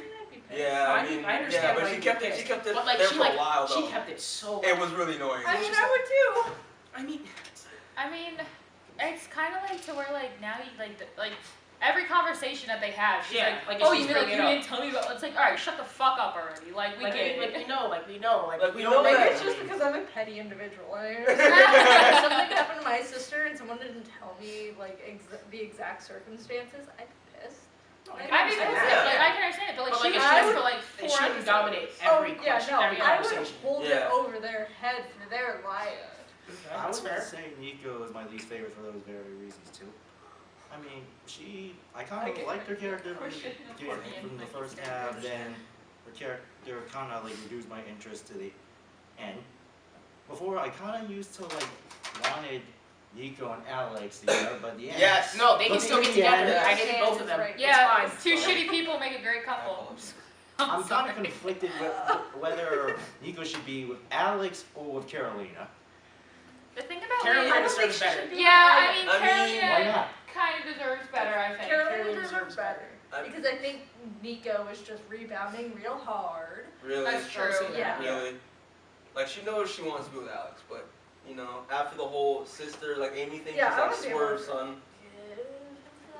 [SPEAKER 1] Yeah,
[SPEAKER 4] I
[SPEAKER 1] I mean,
[SPEAKER 4] understand
[SPEAKER 1] yeah,
[SPEAKER 4] why
[SPEAKER 1] but she
[SPEAKER 4] you'd
[SPEAKER 1] kept
[SPEAKER 4] be
[SPEAKER 1] it. She
[SPEAKER 4] pissed.
[SPEAKER 1] kept it
[SPEAKER 4] But like
[SPEAKER 1] there
[SPEAKER 4] she
[SPEAKER 1] for a while though.
[SPEAKER 4] she kept it so.
[SPEAKER 1] It was really annoying.
[SPEAKER 2] I mean, I would too.
[SPEAKER 4] I mean,
[SPEAKER 5] I mean, it's kind of like to where like now you like every conversation that they have, she's
[SPEAKER 4] Yeah,
[SPEAKER 5] like,
[SPEAKER 4] like,
[SPEAKER 5] oh,
[SPEAKER 4] she's
[SPEAKER 5] you
[SPEAKER 4] bringing it
[SPEAKER 5] didn't tell me about. It's like, all right, shut the fuck up already. Like we
[SPEAKER 4] like
[SPEAKER 5] get
[SPEAKER 4] we
[SPEAKER 5] it.
[SPEAKER 4] know,
[SPEAKER 1] Like,
[SPEAKER 4] we
[SPEAKER 1] we
[SPEAKER 4] don't
[SPEAKER 1] know
[SPEAKER 4] make
[SPEAKER 1] that.
[SPEAKER 4] it.
[SPEAKER 2] It's just because I'm a petty individual. If something happened to my sister and someone didn't tell me like the exact circumstances, I'd be pissed.
[SPEAKER 4] No,
[SPEAKER 2] I
[SPEAKER 5] I mean,
[SPEAKER 2] understand
[SPEAKER 5] that's
[SPEAKER 2] that.
[SPEAKER 5] it. Like I can understand it, but like
[SPEAKER 4] But,
[SPEAKER 5] she
[SPEAKER 4] like,
[SPEAKER 5] was
[SPEAKER 2] I
[SPEAKER 5] pissed
[SPEAKER 2] would-
[SPEAKER 5] for like
[SPEAKER 4] They
[SPEAKER 5] 4
[SPEAKER 4] shouldn't
[SPEAKER 5] episodes.
[SPEAKER 4] dominate every question, every
[SPEAKER 2] I would
[SPEAKER 4] conversation.
[SPEAKER 2] hold
[SPEAKER 1] Yeah.
[SPEAKER 2] it over their head for their life.
[SPEAKER 3] I
[SPEAKER 4] That's
[SPEAKER 3] would
[SPEAKER 4] fair.
[SPEAKER 3] say Nico is my least favorite for those very reasons too. I mean, I kind
[SPEAKER 2] I
[SPEAKER 3] of
[SPEAKER 2] get
[SPEAKER 3] liked her character from
[SPEAKER 5] Courtney
[SPEAKER 3] from the
[SPEAKER 5] and
[SPEAKER 3] first
[SPEAKER 5] Mikey
[SPEAKER 3] half,
[SPEAKER 5] standards.
[SPEAKER 3] then her character kind of like reduced my interest to the end. Before, I kind of used to like wanted Nico and Alex together, but the end.
[SPEAKER 1] Yes.
[SPEAKER 4] No, they can
[SPEAKER 3] But
[SPEAKER 4] still get
[SPEAKER 3] yeah,
[SPEAKER 4] together.
[SPEAKER 1] yeah.
[SPEAKER 4] I hated both of them.
[SPEAKER 2] Right.
[SPEAKER 5] Yeah,
[SPEAKER 4] It's fine.
[SPEAKER 5] two shitty people make a great couple.
[SPEAKER 3] I'm kind of conflicted with whether Nico should be with Alex or with Carolina.
[SPEAKER 5] The thing about
[SPEAKER 4] Carolina
[SPEAKER 2] I
[SPEAKER 5] me,
[SPEAKER 2] don't think
[SPEAKER 4] deserves
[SPEAKER 2] she
[SPEAKER 4] better.
[SPEAKER 2] should be
[SPEAKER 5] yeah,
[SPEAKER 2] with
[SPEAKER 5] I mean,
[SPEAKER 1] I mean,
[SPEAKER 3] Why
[SPEAKER 5] Carolina
[SPEAKER 3] not?
[SPEAKER 5] kind of deserves better, I think.
[SPEAKER 2] Carolina
[SPEAKER 4] Carolina
[SPEAKER 2] deserves
[SPEAKER 4] deserves
[SPEAKER 2] better.
[SPEAKER 1] I-
[SPEAKER 2] Because I think Nico is just rebounding real hard.
[SPEAKER 1] Really?
[SPEAKER 5] That's true.
[SPEAKER 2] Yeah.
[SPEAKER 1] Really? Like she knows she wants to be with Alex, but you know, after the whole sister like Amy thing,
[SPEAKER 2] Yeah, I
[SPEAKER 1] she's like
[SPEAKER 2] would be
[SPEAKER 1] swerve, son.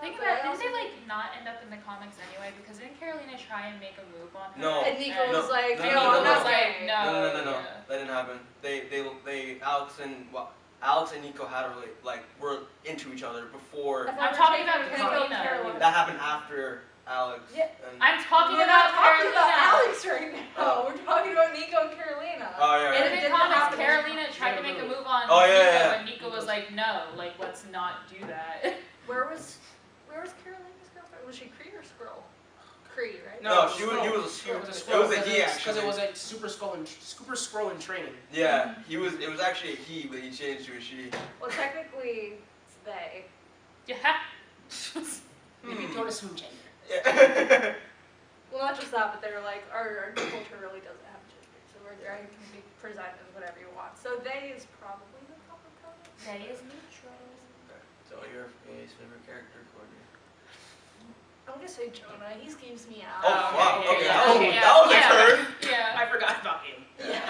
[SPEAKER 5] Think about it, didn't they like not end up in the comics anyway? Because didn't Carolina try and make a move on her?
[SPEAKER 1] No.
[SPEAKER 2] And Nico
[SPEAKER 1] No.
[SPEAKER 2] was like,
[SPEAKER 1] No,
[SPEAKER 2] no,
[SPEAKER 1] no, no,
[SPEAKER 2] I'm
[SPEAKER 1] no.
[SPEAKER 2] not
[SPEAKER 5] was like,
[SPEAKER 2] gay.
[SPEAKER 5] no.
[SPEAKER 1] No.
[SPEAKER 5] yeah.
[SPEAKER 1] That didn't happen. Alex and Nico had a really were into each other before.
[SPEAKER 2] I thought
[SPEAKER 5] I'm
[SPEAKER 2] we were
[SPEAKER 5] talking
[SPEAKER 2] taking
[SPEAKER 5] about
[SPEAKER 2] Nico and
[SPEAKER 5] Carolina.
[SPEAKER 2] Carolina.
[SPEAKER 1] That happened after Alex.
[SPEAKER 2] Yeah.
[SPEAKER 1] And,
[SPEAKER 5] I'm talking
[SPEAKER 2] We're
[SPEAKER 5] about
[SPEAKER 2] not talking
[SPEAKER 5] Carolina.
[SPEAKER 2] about Alex right now.
[SPEAKER 1] Oh.
[SPEAKER 2] We're talking about Nico and Carolina.
[SPEAKER 1] oh yeah.
[SPEAKER 5] In
[SPEAKER 1] Right.
[SPEAKER 2] It
[SPEAKER 5] the
[SPEAKER 2] didn't
[SPEAKER 5] comics,
[SPEAKER 2] happen.
[SPEAKER 5] Carolina tried to make a move on
[SPEAKER 1] Oh, yeah,
[SPEAKER 5] Nico,
[SPEAKER 1] yeah.
[SPEAKER 5] and Nico was like, no, like let's not do that.
[SPEAKER 2] Where was Carolina's girlfriend? Was she Kree or Skrull? Kree, right?
[SPEAKER 1] No,
[SPEAKER 4] it
[SPEAKER 1] he
[SPEAKER 4] was
[SPEAKER 1] was
[SPEAKER 4] Skrull.
[SPEAKER 1] it was a
[SPEAKER 4] Skrull
[SPEAKER 1] he
[SPEAKER 4] because
[SPEAKER 1] actually.
[SPEAKER 4] it was a super scroll in training.
[SPEAKER 1] Yeah, it was actually a he, but he changed to a she.
[SPEAKER 2] Well, technically, it's they.
[SPEAKER 5] Yeah.
[SPEAKER 4] Maybe don't assume gender.
[SPEAKER 1] Yeah.
[SPEAKER 2] Well, not just that, but they're like, our culture really doesn't have gender, so we're there, you can be present as whatever you want. So they is probably the proper color.
[SPEAKER 5] That is neutral.
[SPEAKER 1] So your favorite character, Courtney?
[SPEAKER 2] I'm gonna say Jonah. He schemes me out.
[SPEAKER 1] Oh, wow. Okay, that was a
[SPEAKER 5] yeah.
[SPEAKER 1] turn.
[SPEAKER 5] Yeah.
[SPEAKER 4] I forgot about him.
[SPEAKER 2] Yeah,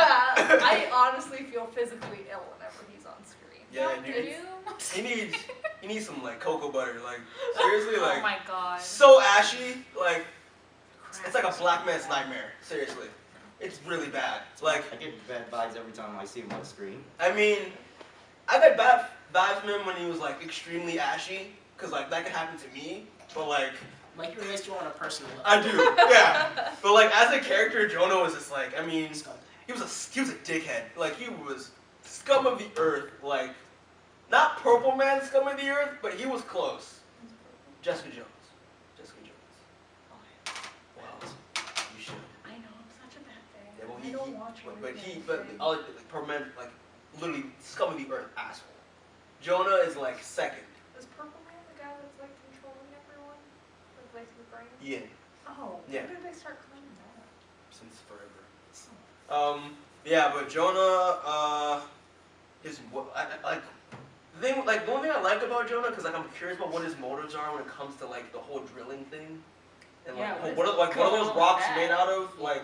[SPEAKER 2] I honestly feel physically ill whenever he's on screen.
[SPEAKER 1] Yeah,
[SPEAKER 5] Do
[SPEAKER 1] dude.
[SPEAKER 5] you?
[SPEAKER 1] He needs some like cocoa butter, like seriously,
[SPEAKER 5] Oh
[SPEAKER 1] like
[SPEAKER 5] my god.
[SPEAKER 1] so ashy, like it's like a black man's nightmare. Seriously, it's really bad. Like
[SPEAKER 3] I get bad vibes every time I see him on screen.
[SPEAKER 1] I mean, I got bad vibes from him when he was like extremely ashy, cause like that could happen to me. But like
[SPEAKER 4] Like you raised you on a personal level.
[SPEAKER 1] I do, yeah. But like as a character, Jonah was just like I mean,
[SPEAKER 4] Scumbag.
[SPEAKER 1] he was a dickhead. Like he was scum of the earth. Like not Purple Man scum of the earth, but he was close. Jessica Jones. Jessica Jones. Wow. You should.
[SPEAKER 2] I know, I'm such a bad thing.
[SPEAKER 1] Yeah, well,
[SPEAKER 2] I don't watch
[SPEAKER 1] but all like Purple Man like literally scum of the earth asshole. Jonah is like second.
[SPEAKER 2] Is Purple Man the guy that's like place of the brain?
[SPEAKER 1] Yeah,
[SPEAKER 2] Oh,
[SPEAKER 1] Yeah.
[SPEAKER 2] when did they start claiming that?
[SPEAKER 1] since forever. Yeah, but Jonah, like the one thing I like about Jonah, because like I'm curious about what his motives are when it comes to like the whole drilling thing, and
[SPEAKER 4] Yeah,
[SPEAKER 1] what are what are those rocks made out of? Like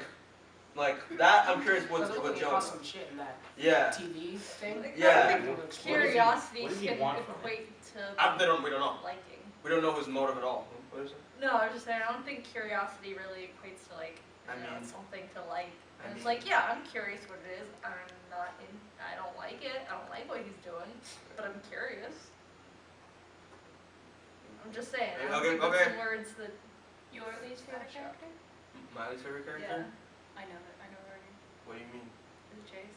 [SPEAKER 1] that. I'm curious
[SPEAKER 4] Doesn't look
[SPEAKER 1] with
[SPEAKER 4] like
[SPEAKER 1] Jonah.
[SPEAKER 4] some shit in that
[SPEAKER 1] Yeah.
[SPEAKER 4] TV thing.
[SPEAKER 2] Like,
[SPEAKER 1] Yeah.
[SPEAKER 2] I don't think curiosity
[SPEAKER 3] what does he
[SPEAKER 2] can
[SPEAKER 3] want from it?
[SPEAKER 2] equate to
[SPEAKER 1] We don't know.
[SPEAKER 2] liking.
[SPEAKER 1] We don't know his motive at all. What is it?
[SPEAKER 2] No, I was just saying, I don't think curiosity really equates to like,
[SPEAKER 1] I
[SPEAKER 2] you know,
[SPEAKER 1] mean-
[SPEAKER 2] something to like.
[SPEAKER 1] I
[SPEAKER 2] And it's
[SPEAKER 1] mean-
[SPEAKER 2] like, yeah, I'm curious what it is. I don't like it. I don't like what he's doing, but I'm curious. I'm just saying. I don't think
[SPEAKER 1] Okay.
[SPEAKER 2] it's some words that.
[SPEAKER 5] Your least favorite character?
[SPEAKER 1] Miley's favorite
[SPEAKER 2] Yeah.
[SPEAKER 1] character?
[SPEAKER 5] I know already.
[SPEAKER 1] What do you mean?
[SPEAKER 2] Is it Chase?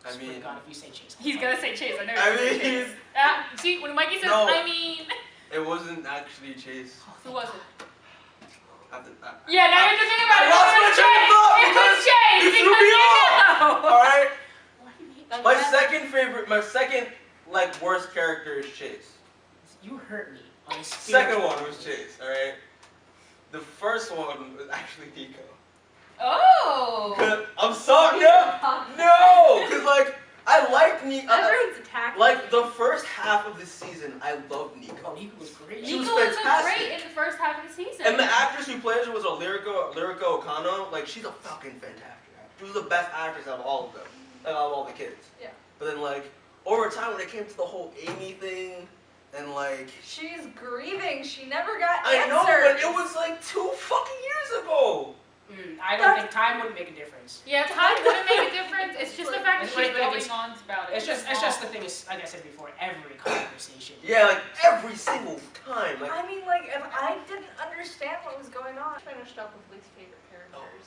[SPEAKER 1] I
[SPEAKER 4] Swear to
[SPEAKER 1] mean,
[SPEAKER 4] God, if you say Chase,
[SPEAKER 5] He's gonna say Chase. I know.
[SPEAKER 1] I
[SPEAKER 5] he's gonna say
[SPEAKER 1] mean-
[SPEAKER 5] Chase. See, when Mikey says,
[SPEAKER 1] No.
[SPEAKER 5] I mean.
[SPEAKER 1] it wasn't actually Chase.
[SPEAKER 5] Who was it? Yeah, now you have to think about
[SPEAKER 1] I
[SPEAKER 5] it.
[SPEAKER 1] lost my train of thought
[SPEAKER 5] It was Chase
[SPEAKER 1] you threw
[SPEAKER 5] because
[SPEAKER 1] me
[SPEAKER 5] you
[SPEAKER 1] off.
[SPEAKER 5] know.
[SPEAKER 1] All right.
[SPEAKER 5] Why do you hate
[SPEAKER 2] That's
[SPEAKER 1] My
[SPEAKER 2] bad.
[SPEAKER 1] second like worst character is Chase.
[SPEAKER 4] you hurt me on a
[SPEAKER 1] Second
[SPEAKER 4] spiritual
[SPEAKER 1] one was Chase. All right. The first one was actually Nico.
[SPEAKER 5] Oh.
[SPEAKER 1] 'Cause I'm sorry. No, because like I liked Nico.
[SPEAKER 2] Everyone's attacking.
[SPEAKER 1] Like the first half of the season, I loved Nico.
[SPEAKER 4] Oh, Nico was great.
[SPEAKER 1] She was
[SPEAKER 5] Nico was
[SPEAKER 1] fantastic.
[SPEAKER 5] great in the first half of the season.
[SPEAKER 1] And the actress who plays her was Lyrica Okano. Like she's a fucking fantastic actress. She was the best actress out of all of them, out of all the kids.
[SPEAKER 2] Yeah.
[SPEAKER 1] But then like over time when it came to the whole Amy thing, and like
[SPEAKER 2] She's grieving. She never got
[SPEAKER 1] I
[SPEAKER 2] answers.
[SPEAKER 1] know, but it was like 2 fucking years ago.
[SPEAKER 4] I don't think time wouldn't make a difference.
[SPEAKER 5] Yeah, time wouldn't make a difference. It's just the fact that
[SPEAKER 4] It's
[SPEAKER 5] she's
[SPEAKER 4] like
[SPEAKER 5] going
[SPEAKER 4] it's-
[SPEAKER 5] on about it.
[SPEAKER 4] It's just the thing is, like I said before, every conversation.
[SPEAKER 1] Yeah, like every single time. Like
[SPEAKER 2] I mean, like, if I didn't understand what was going on, I finished up with least favorite characters.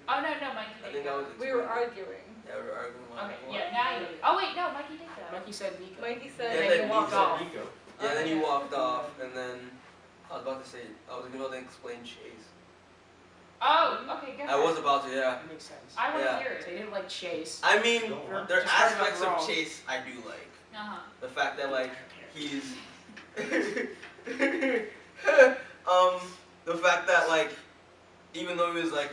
[SPEAKER 5] Oh no, Mikey
[SPEAKER 1] I
[SPEAKER 5] did
[SPEAKER 1] think
[SPEAKER 5] go.
[SPEAKER 1] I was.
[SPEAKER 2] We were arguing.
[SPEAKER 1] Yeah, we were arguing.
[SPEAKER 5] Okay, yeah, now you. Oh wait, no, Mikey did go.
[SPEAKER 4] Mikey said Nico.
[SPEAKER 2] Mikey
[SPEAKER 1] Yeah,
[SPEAKER 2] said
[SPEAKER 1] then
[SPEAKER 2] they
[SPEAKER 1] Nico
[SPEAKER 2] walked
[SPEAKER 1] said
[SPEAKER 2] off.
[SPEAKER 3] Nico.
[SPEAKER 1] Yeah, then he walked off, and then I was about to say I was about to explain Chase.
[SPEAKER 5] Oh, okay, good.
[SPEAKER 1] I was about to, yeah.
[SPEAKER 4] That makes sense.
[SPEAKER 5] I want to
[SPEAKER 1] Yeah.
[SPEAKER 5] hear
[SPEAKER 4] So
[SPEAKER 5] it.
[SPEAKER 4] you didn't like Chase.
[SPEAKER 1] I mean,
[SPEAKER 3] Don't want-
[SPEAKER 1] there are
[SPEAKER 4] Just started
[SPEAKER 1] aspects
[SPEAKER 4] off
[SPEAKER 1] of
[SPEAKER 4] wrong.
[SPEAKER 1] Chase I do like.
[SPEAKER 5] Uh huh.
[SPEAKER 1] The fact that like he's the fact that like even though he was like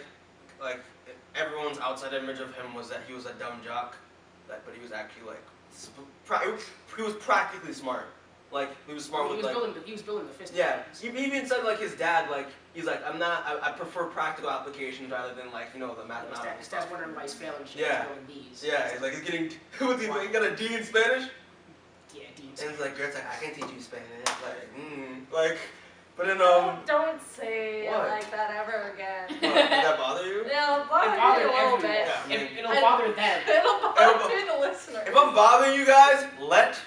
[SPEAKER 1] everyone's outside image of him was that he was a dumb jock, but he was actually like he was practically smart. Like he was smart
[SPEAKER 4] He
[SPEAKER 1] with
[SPEAKER 4] was
[SPEAKER 1] like
[SPEAKER 4] building. He was building the fist.
[SPEAKER 1] yeah. He even said like his dad like he's like I prefer practical applications rather than like you know the mathematical
[SPEAKER 4] His
[SPEAKER 1] stuff.
[SPEAKER 4] dad's wondering why he's failing shit.
[SPEAKER 1] Yeah.
[SPEAKER 4] He's building D's.
[SPEAKER 1] Yeah, he's like he's getting he got a D in Spanish.
[SPEAKER 4] Yeah, D's.
[SPEAKER 1] And it's like, Gert's like, I can teach you Spanish. Like, but then,
[SPEAKER 2] Don't say it
[SPEAKER 1] What?
[SPEAKER 2] like that ever again.
[SPEAKER 1] what, did that bother you?
[SPEAKER 2] It'll
[SPEAKER 4] It
[SPEAKER 2] bother me
[SPEAKER 4] bothered
[SPEAKER 2] a little
[SPEAKER 4] everyone.
[SPEAKER 2] bit.
[SPEAKER 1] Yeah, I mean,
[SPEAKER 4] It'll
[SPEAKER 2] I-
[SPEAKER 4] bother them.
[SPEAKER 2] It'll bother the listener.
[SPEAKER 1] if I'm bothering you guys, let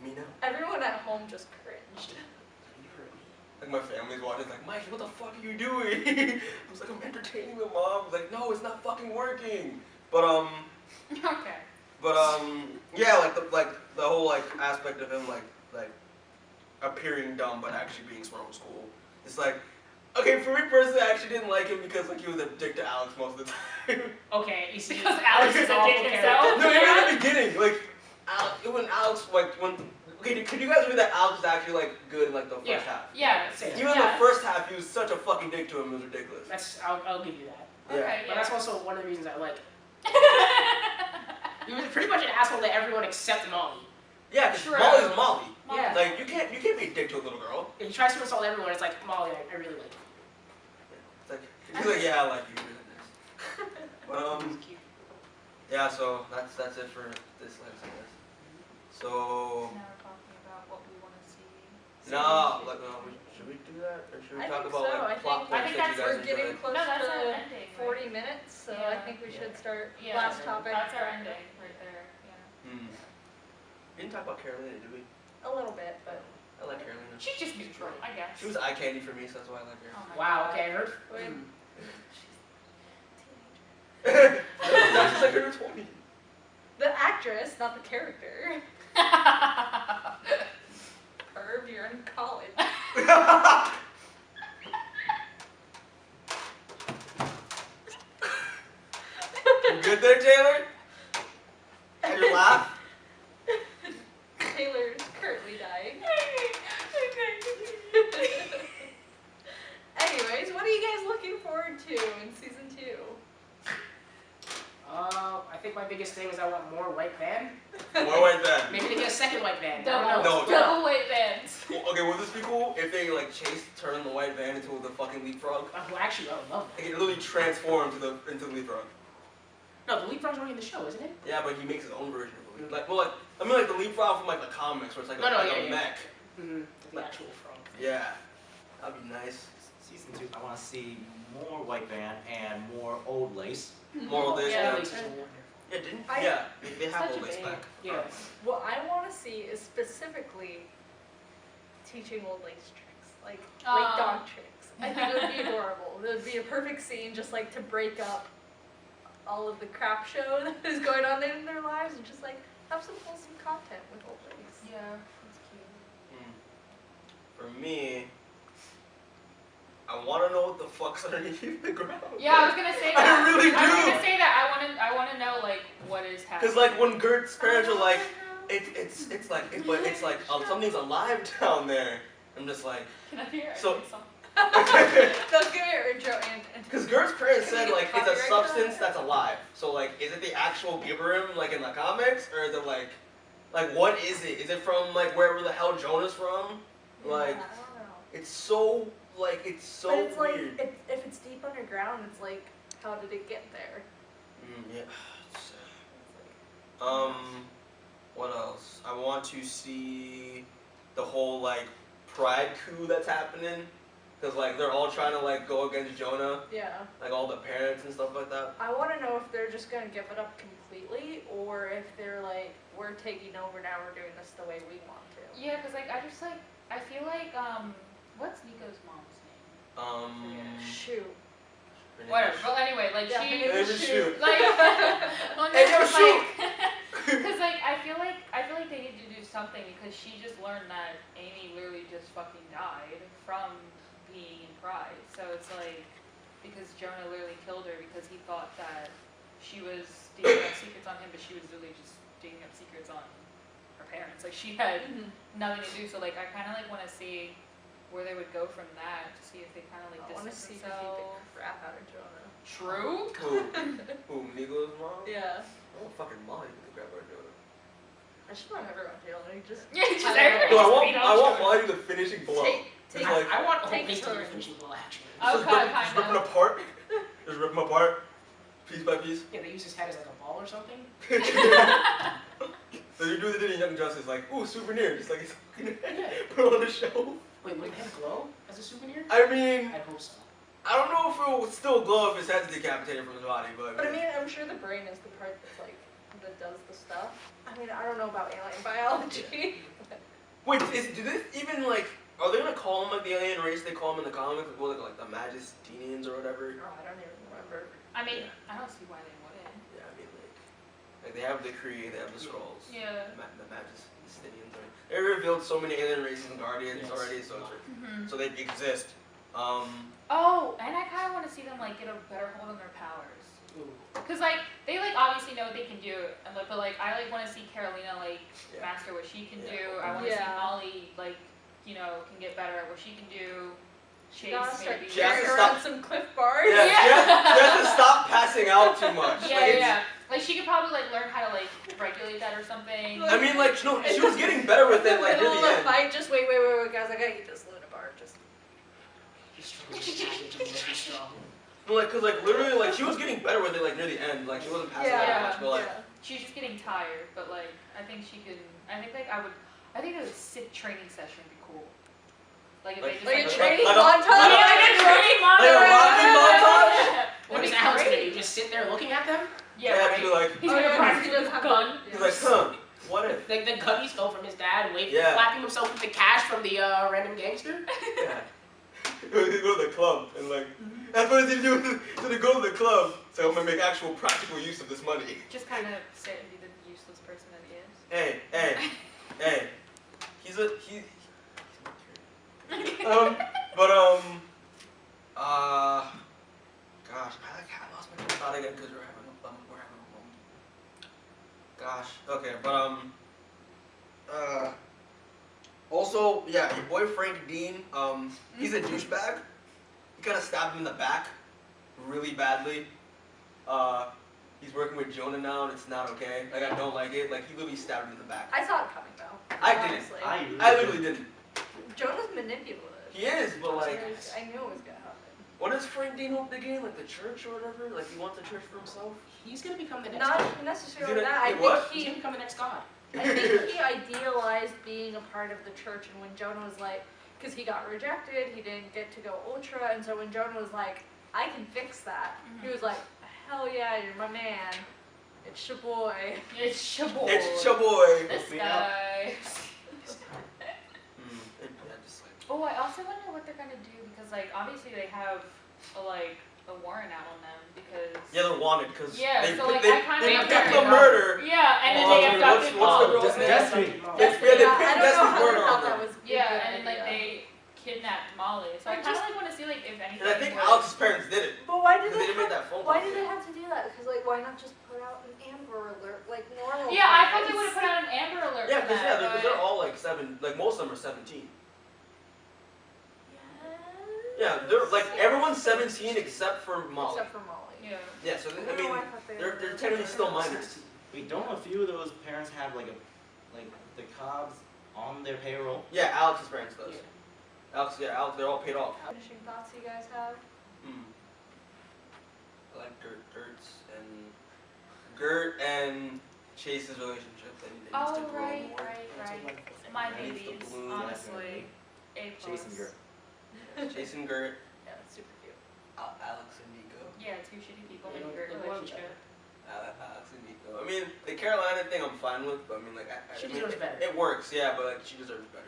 [SPEAKER 1] me know.
[SPEAKER 2] Everyone at home just cringed.
[SPEAKER 1] Like, my family's watching, like, Mikey, what the fuck are you doing? I was like, I'm entertaining them, Mom. I was like, no, it's not fucking working. But,
[SPEAKER 5] Okay.
[SPEAKER 1] yeah, like the whole, like, aspect of him, like, appearing dumb but actually being smart was cool. It's like, okay, for me personally, I actually didn't like him because, like, he was a dick to Alex most of the time.
[SPEAKER 4] Okay, you see,
[SPEAKER 5] Because Alex is a
[SPEAKER 4] awful
[SPEAKER 5] dick
[SPEAKER 4] character.
[SPEAKER 5] himself.
[SPEAKER 1] No, even in the beginning, like, when Alex, like, okay, could you guys agree that Alex was actually, like, good in, like, the first half?
[SPEAKER 5] Yeah.
[SPEAKER 4] Same.
[SPEAKER 1] Even in the first half, he was such a fucking dick to him, it was ridiculous.
[SPEAKER 4] I'll give you that.
[SPEAKER 1] Yeah.
[SPEAKER 5] Okay,
[SPEAKER 4] But
[SPEAKER 5] yeah.
[SPEAKER 4] that's also one of the reasons I like. He was pretty much an asshole to everyone except Molly.
[SPEAKER 1] Yeah, because
[SPEAKER 2] True.
[SPEAKER 1] Molly's Molly.
[SPEAKER 2] Yeah.
[SPEAKER 1] Like, you can't be a dick to a little girl.
[SPEAKER 4] He tries to insult everyone. It's like Molly, I really like you.
[SPEAKER 1] It's like, he's like, yeah, I like you, really nice. But, yeah, so that's it for this lesson, I guess. So,
[SPEAKER 5] Now we're talking about what we want to see.
[SPEAKER 1] should we do that? Or should we
[SPEAKER 2] I
[SPEAKER 1] talk
[SPEAKER 2] think
[SPEAKER 1] about,
[SPEAKER 2] so.
[SPEAKER 1] like, plot
[SPEAKER 2] I
[SPEAKER 1] points
[SPEAKER 2] think
[SPEAKER 1] that you
[SPEAKER 2] we're
[SPEAKER 1] guys
[SPEAKER 2] getting
[SPEAKER 1] enjoyed?
[SPEAKER 2] close
[SPEAKER 5] No, that's our
[SPEAKER 2] to
[SPEAKER 5] ending,
[SPEAKER 2] 40 minutes, so I
[SPEAKER 5] Yeah.
[SPEAKER 2] think we should
[SPEAKER 3] Yeah.
[SPEAKER 2] start
[SPEAKER 5] Yeah,
[SPEAKER 2] last topic.
[SPEAKER 5] That's our ending right there. Yeah.
[SPEAKER 1] We didn't talk about Carolina, did we?
[SPEAKER 2] A little bit, but
[SPEAKER 1] I like Carolina.
[SPEAKER 5] She's just neutral, I guess.
[SPEAKER 1] She was eye candy for me, so that's why I like her.
[SPEAKER 5] Oh my
[SPEAKER 4] Wow.
[SPEAKER 5] God.
[SPEAKER 4] Okay, I heard.
[SPEAKER 2] Wait.
[SPEAKER 1] That's just like her 20.
[SPEAKER 2] The actress, not the character. Herb, you're in college.
[SPEAKER 1] You good there, Taylor? And your laugh?
[SPEAKER 2] Taylor's currently dying. forward to in season 2?
[SPEAKER 4] I think my biggest thing is I want more white van.
[SPEAKER 1] More white van.
[SPEAKER 4] Maybe they get a second white van. I
[SPEAKER 2] Double,
[SPEAKER 4] don't know.
[SPEAKER 1] No.
[SPEAKER 2] double white vans.
[SPEAKER 1] Okay, would this be cool if they like Chase turned the white van into the fucking leapfrog?
[SPEAKER 4] Well, actually, I would love that.
[SPEAKER 1] Like, it literally transformed into the leapfrog.
[SPEAKER 4] No, the leapfrog's already in the show, isn't it?
[SPEAKER 1] Yeah, but he makes his own version of it. Like, well, like I mean, like the leapfrog from like the comics, where it's like a mech.
[SPEAKER 4] Mm-hmm. The actual frog.
[SPEAKER 1] Yeah, that'd be nice.
[SPEAKER 3] Season 2, I want to see more white van and more old lace.
[SPEAKER 1] More of this.
[SPEAKER 2] Yeah.
[SPEAKER 1] Yeah,
[SPEAKER 4] Lace is wonderful.
[SPEAKER 1] they have
[SPEAKER 2] Such
[SPEAKER 1] old
[SPEAKER 2] a
[SPEAKER 1] lace
[SPEAKER 2] babe.
[SPEAKER 1] back.
[SPEAKER 4] Yeah.
[SPEAKER 2] What I want to see is specifically teaching old lace tricks, like dog tricks. I think it would be adorable. It would be a perfect scene, just like to break up all of the crap show that is going on in their lives, and just like have some wholesome content with old lace.
[SPEAKER 5] Yeah, that's cute.
[SPEAKER 1] For me, I want to know what the fuck's underneath the ground.
[SPEAKER 5] Yeah, I was gonna say that.
[SPEAKER 1] I really do.
[SPEAKER 5] I was gonna say that. I wanna know like what is happening.
[SPEAKER 1] Cause like when Gert's parents are like, it's like something's alive down there. I'm just like,
[SPEAKER 5] Can I hear it?
[SPEAKER 1] So-
[SPEAKER 2] Let's give your intro and
[SPEAKER 1] cause Gert's parents said like it's a
[SPEAKER 2] Copyright
[SPEAKER 1] substance
[SPEAKER 2] that?
[SPEAKER 1] that's alive. So like, is it the actual Gibberim like in the comics, or is it like what is it? Is it from like wherever the hell Jonah's from? Like,
[SPEAKER 2] I don't know.
[SPEAKER 1] it's so
[SPEAKER 2] But it's
[SPEAKER 1] weird.
[SPEAKER 2] like if it's deep underground, it's like how did it get there?
[SPEAKER 1] Yeah. What else? I want to see the whole like pride coup that's happening, cause like they're all trying to like go against Jonah,
[SPEAKER 2] Yeah.
[SPEAKER 1] like all the parents and stuff like that.
[SPEAKER 2] I want to know if they're just gonna give it up completely, or if they're like, we're taking over now, we're doing this the way we want to.
[SPEAKER 5] Yeah, cause like I feel like what's Nico's mom's name?
[SPEAKER 2] Shoot.
[SPEAKER 5] Whatever. Well, anyway, like
[SPEAKER 2] Yeah,
[SPEAKER 5] she
[SPEAKER 2] her name
[SPEAKER 1] is Shoot.
[SPEAKER 5] like well,
[SPEAKER 1] Hey, yo,
[SPEAKER 5] no,
[SPEAKER 1] Shoot!
[SPEAKER 5] Cause like I feel like they need to do something because she just learned that Amy literally just fucking died from being in Pride. So it's like because Jonah literally killed her because he thought that she was digging up secrets on him, but she was really just digging up secrets on her parents. Like she had nothing to do. So like I kind of like want to see where they would go from that to see if they kind of like
[SPEAKER 2] I want to see
[SPEAKER 5] distance
[SPEAKER 2] if he beat
[SPEAKER 5] themselves.
[SPEAKER 2] the crap out of Jonah.
[SPEAKER 5] True.
[SPEAKER 1] Who? Nico's mom?
[SPEAKER 2] Yeah.
[SPEAKER 1] I want fucking Molly to grab her Jonah.
[SPEAKER 2] I just want everyone to like just.
[SPEAKER 5] Yeah, just
[SPEAKER 2] I don't
[SPEAKER 5] everybody
[SPEAKER 2] know.
[SPEAKER 1] No,
[SPEAKER 5] just beat
[SPEAKER 1] I
[SPEAKER 5] up
[SPEAKER 1] want
[SPEAKER 5] Jonah.
[SPEAKER 1] Molly to do the finishing blow.
[SPEAKER 2] Take
[SPEAKER 1] It's like
[SPEAKER 4] I want a whole
[SPEAKER 2] take
[SPEAKER 4] base to
[SPEAKER 2] turns.
[SPEAKER 4] finishing blow actually.
[SPEAKER 1] just
[SPEAKER 5] Okay,
[SPEAKER 1] just rip
[SPEAKER 5] kind
[SPEAKER 1] them
[SPEAKER 5] of.
[SPEAKER 1] apart. Just rip them apart, piece by piece.
[SPEAKER 4] Yeah, they use his head as like a ball or something.
[SPEAKER 1] So you do the did in Young Justice, like, ooh, souvenir, just like it's fucking
[SPEAKER 4] Yeah.
[SPEAKER 1] put it on the shelf.
[SPEAKER 4] Wait, would the head glow as a souvenir?
[SPEAKER 1] I mean,
[SPEAKER 4] I'd hope so.
[SPEAKER 1] I don't know if it would still glow if his head's decapitated from his body, but.
[SPEAKER 2] But I mean, I'm sure the brain is the part that's like that does the stuff. I mean, I don't know about alien biology.
[SPEAKER 1] Wait, do they even like? Are they gonna call them like the alien race they call them in the comics? Like the Magistinians or whatever?
[SPEAKER 2] Oh, I don't even remember.
[SPEAKER 5] I mean, I don't see why they wouldn't.
[SPEAKER 1] Yeah, I mean like they have the Kree, they have the Skrulls.
[SPEAKER 5] Yeah.
[SPEAKER 1] The Magistinians. Right? They revealed so many alien races and Guardians
[SPEAKER 4] Yes.
[SPEAKER 1] already, so it's, so they exist.
[SPEAKER 5] Oh, and I kind of want to see them like get a better hold on their powers.
[SPEAKER 4] Ooh.
[SPEAKER 5] Cause like they like obviously know what they can do, and like, but like I like want to see Carolina like
[SPEAKER 1] Yeah.
[SPEAKER 5] master what she can
[SPEAKER 1] Yeah.
[SPEAKER 5] do. I want to see
[SPEAKER 2] Yeah.
[SPEAKER 5] Molly like can get better at what she can do.
[SPEAKER 2] She
[SPEAKER 5] Chase
[SPEAKER 2] gotta start
[SPEAKER 5] maybe.
[SPEAKER 1] She has
[SPEAKER 2] carrying
[SPEAKER 1] to
[SPEAKER 2] around
[SPEAKER 1] stop-
[SPEAKER 2] some Cliff Bars.
[SPEAKER 1] Yeah,
[SPEAKER 5] Yeah.
[SPEAKER 1] she has to stop passing out too much.
[SPEAKER 5] Yeah,
[SPEAKER 1] Like, it's-
[SPEAKER 5] yeah. Like she could probably like learn how to like regulate that or something.
[SPEAKER 1] I mean, like, no, she was getting better with it, like,
[SPEAKER 2] In the
[SPEAKER 1] near
[SPEAKER 2] middle
[SPEAKER 1] the
[SPEAKER 2] of
[SPEAKER 1] end.
[SPEAKER 2] the fight, just wait, guys, I gotta eat this Luna bar. Just.
[SPEAKER 4] He's strong. He's savage and very strong.
[SPEAKER 1] But, like, cause, like, literally, like, she was getting better with it, like, near the end. Like, she wasn't passing out
[SPEAKER 5] Yeah,
[SPEAKER 1] that much, but, like,
[SPEAKER 5] She's just getting tired, but like I think she can. I think like I think a sit training session would be cool. Like if
[SPEAKER 1] Like-
[SPEAKER 5] they just
[SPEAKER 2] Like a training
[SPEAKER 1] like
[SPEAKER 2] montage.
[SPEAKER 5] Yeah, like a training
[SPEAKER 1] Like a Rocky montage?
[SPEAKER 4] What
[SPEAKER 5] That'd
[SPEAKER 4] is
[SPEAKER 5] be
[SPEAKER 4] Alex gonna
[SPEAKER 5] great.
[SPEAKER 4] do? Just sit there looking at them?
[SPEAKER 5] Yeah,
[SPEAKER 1] yeah, she's
[SPEAKER 5] right.
[SPEAKER 1] like,
[SPEAKER 5] He's
[SPEAKER 2] Oh,
[SPEAKER 5] gonna
[SPEAKER 2] yeah,
[SPEAKER 5] practice
[SPEAKER 2] he
[SPEAKER 5] with
[SPEAKER 2] does
[SPEAKER 5] his
[SPEAKER 2] have
[SPEAKER 5] gun.
[SPEAKER 1] he's like, huh, what if?
[SPEAKER 4] Like the gun he stole from his dad,
[SPEAKER 1] Yeah.
[SPEAKER 4] slapping himself with the cash from the random gangster?
[SPEAKER 1] Yeah. They go to the club, and, like, that's what they do. So they go to the club, so I'm gonna make actual practical use of this money.
[SPEAKER 5] Just kind of sit and be the useless person that he is.
[SPEAKER 1] Hey. He's he. Gosh, I lost my train of thought again because we're having a moment. Gosh, okay, also, yeah, your boy Frank Dean, he's a douchebag. He kind of stabbed him in the back. really badly. He's working with Jonah now, and it's not okay. Like, I don't like it. Like, he literally stabbed him in the back.
[SPEAKER 2] I saw it coming though.
[SPEAKER 1] I didn't.
[SPEAKER 2] honestly.
[SPEAKER 1] I literally didn't.
[SPEAKER 2] Jonah's manipulative.
[SPEAKER 1] He is, but like,
[SPEAKER 2] I knew it was gonna happen.
[SPEAKER 1] what does Frank Dean hope to gain? Like the church or whatever? Like he wants the church for himself?
[SPEAKER 4] He's gonna become the next
[SPEAKER 2] Not
[SPEAKER 4] god.
[SPEAKER 2] necessarily
[SPEAKER 1] He's gonna-
[SPEAKER 2] that. I
[SPEAKER 1] wait, what?
[SPEAKER 2] think
[SPEAKER 4] He's
[SPEAKER 2] he
[SPEAKER 4] gonna become the next god.
[SPEAKER 2] I think he idealized being a part of the church, and when Jonah was like, because he got rejected, he didn't get to go ultra, and so when Jonah was like, I can fix that, he was like, hell yeah, you're my man. It's your boy.
[SPEAKER 5] It's your boy.
[SPEAKER 1] It's your boy.
[SPEAKER 5] This
[SPEAKER 3] Me
[SPEAKER 5] guy. Oh, I also wonder what they're gonna do because, like, obviously they have a warrant out on them because.
[SPEAKER 1] Yeah, they're wanted because
[SPEAKER 5] Yeah,
[SPEAKER 1] they
[SPEAKER 5] so, like,
[SPEAKER 1] they,
[SPEAKER 5] I kinda
[SPEAKER 1] they
[SPEAKER 5] wonder
[SPEAKER 1] picked the
[SPEAKER 5] about-
[SPEAKER 1] murder.
[SPEAKER 5] Yeah, and then
[SPEAKER 1] Oh,
[SPEAKER 5] they abducted.
[SPEAKER 1] what's the girl's name?
[SPEAKER 3] Destiny.
[SPEAKER 1] They picked
[SPEAKER 2] I don't know
[SPEAKER 1] Destiny's
[SPEAKER 2] how
[SPEAKER 1] murder
[SPEAKER 2] they
[SPEAKER 1] on
[SPEAKER 2] thought that
[SPEAKER 1] them.
[SPEAKER 2] was a
[SPEAKER 5] Yeah,
[SPEAKER 2] good
[SPEAKER 5] and then like
[SPEAKER 2] idea.
[SPEAKER 5] they kidnapped Molly. So I
[SPEAKER 2] Like,
[SPEAKER 5] kind of
[SPEAKER 2] just-
[SPEAKER 5] like want to see like if anything.
[SPEAKER 1] And I think
[SPEAKER 5] was-
[SPEAKER 1] Alex's parents did it.
[SPEAKER 2] But why did
[SPEAKER 1] Because they
[SPEAKER 2] they
[SPEAKER 1] didn't make
[SPEAKER 2] have,
[SPEAKER 1] that phone
[SPEAKER 2] why
[SPEAKER 1] call.
[SPEAKER 2] did they have to do that? Because like why not just put out an Amber Alert like normal?
[SPEAKER 5] Yeah, I thought they
[SPEAKER 2] parents?
[SPEAKER 5] would have put out an Amber Alert.
[SPEAKER 1] Yeah,
[SPEAKER 5] for
[SPEAKER 1] because
[SPEAKER 5] that,
[SPEAKER 1] they're
[SPEAKER 5] but-
[SPEAKER 1] all like like most of them are 17.
[SPEAKER 2] Yes.
[SPEAKER 1] Yeah, they're like everyone's 17 except for Molly.
[SPEAKER 2] Except for Molly.
[SPEAKER 5] Yeah.
[SPEAKER 1] Yeah, so
[SPEAKER 2] I
[SPEAKER 1] I
[SPEAKER 2] don't know
[SPEAKER 1] mean,
[SPEAKER 2] why I thought they
[SPEAKER 1] they're
[SPEAKER 2] were-
[SPEAKER 1] technically still minors.
[SPEAKER 3] Wait, don't a few of those parents have like the Cobbs on their payroll?
[SPEAKER 1] Yeah, Alex's parents does.
[SPEAKER 3] Yeah.
[SPEAKER 1] Alex, they're all paid off.
[SPEAKER 2] Finishing thoughts you guys have?
[SPEAKER 1] I like Gert and Chase's relationship. They need to
[SPEAKER 5] Oh
[SPEAKER 1] grow
[SPEAKER 5] right,
[SPEAKER 1] more.
[SPEAKER 5] right. My
[SPEAKER 1] Underneath the
[SPEAKER 5] babies,
[SPEAKER 1] blue,
[SPEAKER 5] honestly. A plus.
[SPEAKER 3] Chase and Gert.
[SPEAKER 1] Chase and Gert,
[SPEAKER 2] Yeah, that's super cute.
[SPEAKER 1] Alex and Nico.
[SPEAKER 5] Yeah, two shitty people
[SPEAKER 3] They
[SPEAKER 5] in a
[SPEAKER 3] don't-
[SPEAKER 5] great
[SPEAKER 3] they love each
[SPEAKER 5] relationship.
[SPEAKER 1] Alex and Nico. I mean, the Carolina thing I'm fine with, but I mean, like,
[SPEAKER 4] She
[SPEAKER 1] I mean,
[SPEAKER 4] deserves better.
[SPEAKER 1] It works, yeah, but like, she deserves better.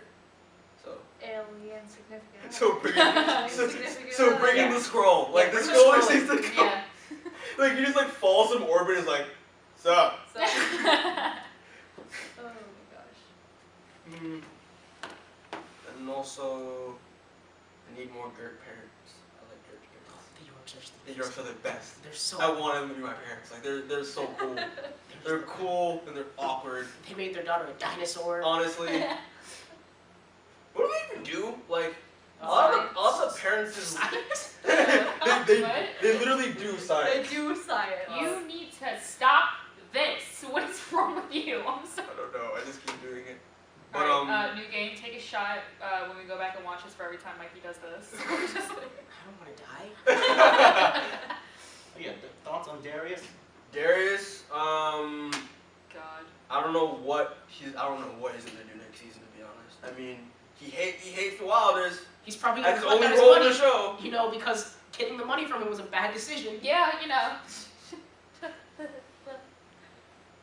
[SPEAKER 1] So,
[SPEAKER 2] Alien significant.
[SPEAKER 1] so bringing,
[SPEAKER 2] Significant
[SPEAKER 1] so
[SPEAKER 2] other.
[SPEAKER 1] bringing the scroll, like
[SPEAKER 4] Yeah,
[SPEAKER 1] the
[SPEAKER 4] bring the
[SPEAKER 1] scroll always
[SPEAKER 4] scroll.
[SPEAKER 1] seems to come,
[SPEAKER 5] Yeah.
[SPEAKER 1] like you just like fall some orbit is like, sup.
[SPEAKER 2] So, oh my gosh.
[SPEAKER 1] And also, I need more Gert parents. I like Gert parents.
[SPEAKER 4] The Yorks are
[SPEAKER 1] The Yorks are the best.
[SPEAKER 4] They're so.
[SPEAKER 1] I want them to be my parents. Like they're so cool. They're cool and they're awkward.
[SPEAKER 4] They made their daughter a dinosaur.
[SPEAKER 1] Honestly, what do they even do? Like a lot of the parents just
[SPEAKER 4] Science?
[SPEAKER 1] they literally do
[SPEAKER 2] They
[SPEAKER 1] science.
[SPEAKER 2] do science.
[SPEAKER 5] You need to stop this. What is wrong with you? I'm sorry.
[SPEAKER 1] I don't know. I just keep doing it. But
[SPEAKER 5] Alright, new game. Take a shot when we go back and watch this for every time Mikey does this. Just like-
[SPEAKER 4] I don't want to die.
[SPEAKER 3] Oh, yeah, thoughts on Darius?
[SPEAKER 1] Darius,
[SPEAKER 5] God.
[SPEAKER 1] I don't know what he's gonna do next season. To be honest, I mean, he hates the Wilders.
[SPEAKER 4] He's probably
[SPEAKER 1] That's
[SPEAKER 4] gonna
[SPEAKER 1] his
[SPEAKER 4] collect
[SPEAKER 1] only
[SPEAKER 4] his
[SPEAKER 1] role in
[SPEAKER 4] money.
[SPEAKER 1] the show.
[SPEAKER 4] You know, because getting the money from him was a bad decision.
[SPEAKER 5] Yeah, you know.
[SPEAKER 1] I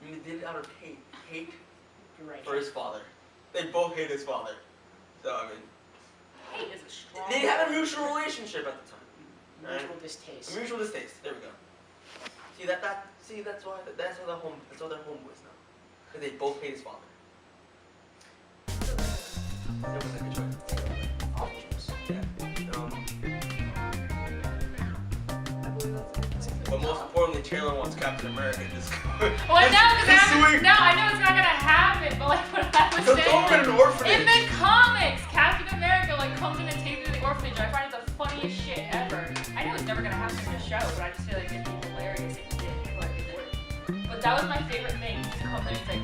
[SPEAKER 1] mean, they did it out of hate
[SPEAKER 4] You're right.
[SPEAKER 1] for his father. They both hate his father. So I mean,
[SPEAKER 5] Hate is a strong.
[SPEAKER 1] they had a mutual relationship at the time.
[SPEAKER 4] Mutual
[SPEAKER 1] A
[SPEAKER 4] distaste.
[SPEAKER 1] mutual distaste. There we go. See that's why they're homeboys now. Because they both hate his father. That was a good choice.
[SPEAKER 4] All choice.
[SPEAKER 1] Yeah.
[SPEAKER 2] I believe that's good.
[SPEAKER 1] But most importantly, Taylor wants Captain America.
[SPEAKER 5] Well, I know it's not gonna happen, but like what I was
[SPEAKER 1] Because
[SPEAKER 5] saying.
[SPEAKER 1] over in an orphanage.
[SPEAKER 5] In the comics, Captain America like comes in and takes me to the orphanage. I find it the funniest shit ever. I know it's never gonna happen in the show, but I just feel like it'd be hilarious if it did, but it wouldn't. But that was my favorite thing. He comes in, he's like,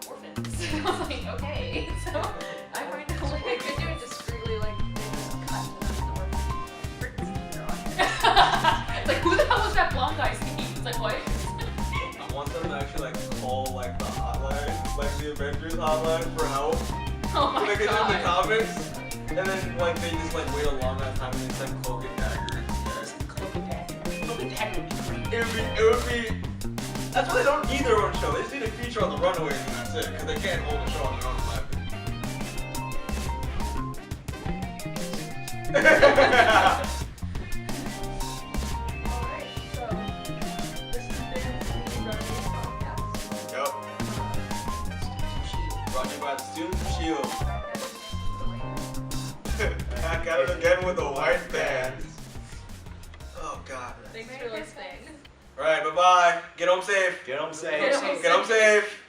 [SPEAKER 5] orphans. I was like, okay. So I find it
[SPEAKER 2] They
[SPEAKER 5] hilarious.
[SPEAKER 2] could do it discreetly, like they just cut to the door. Freaking their audience.
[SPEAKER 5] Like who the hell was that blonde guy? Steve? It's like what?
[SPEAKER 1] I want them to actually like call like the hotline, like the Avengers hotline for help.
[SPEAKER 5] Oh my
[SPEAKER 1] Like they did in the
[SPEAKER 5] god.
[SPEAKER 1] comics. And then like they just like wait a long enough time and they send Cloak and Dagger instead.
[SPEAKER 4] Cloak and Dagger. Cloak and Dagger would be great.
[SPEAKER 1] It would be. That's why they don't need their own show. They just need a feature on the Runaways and that's it. Because they can't hold a show on their own, in my opinion.
[SPEAKER 2] Alright, so this has been the Runaways podcast.
[SPEAKER 1] Yup. Brought to you by the Students of S.H.I.E.L.D.
[SPEAKER 2] Back
[SPEAKER 1] Back at it again with the white bands. Oh god.
[SPEAKER 2] Thanks for listening.
[SPEAKER 1] Alright, bye bye. Get home safe.
[SPEAKER 3] Get him safe.
[SPEAKER 2] Get home
[SPEAKER 1] Get home safe.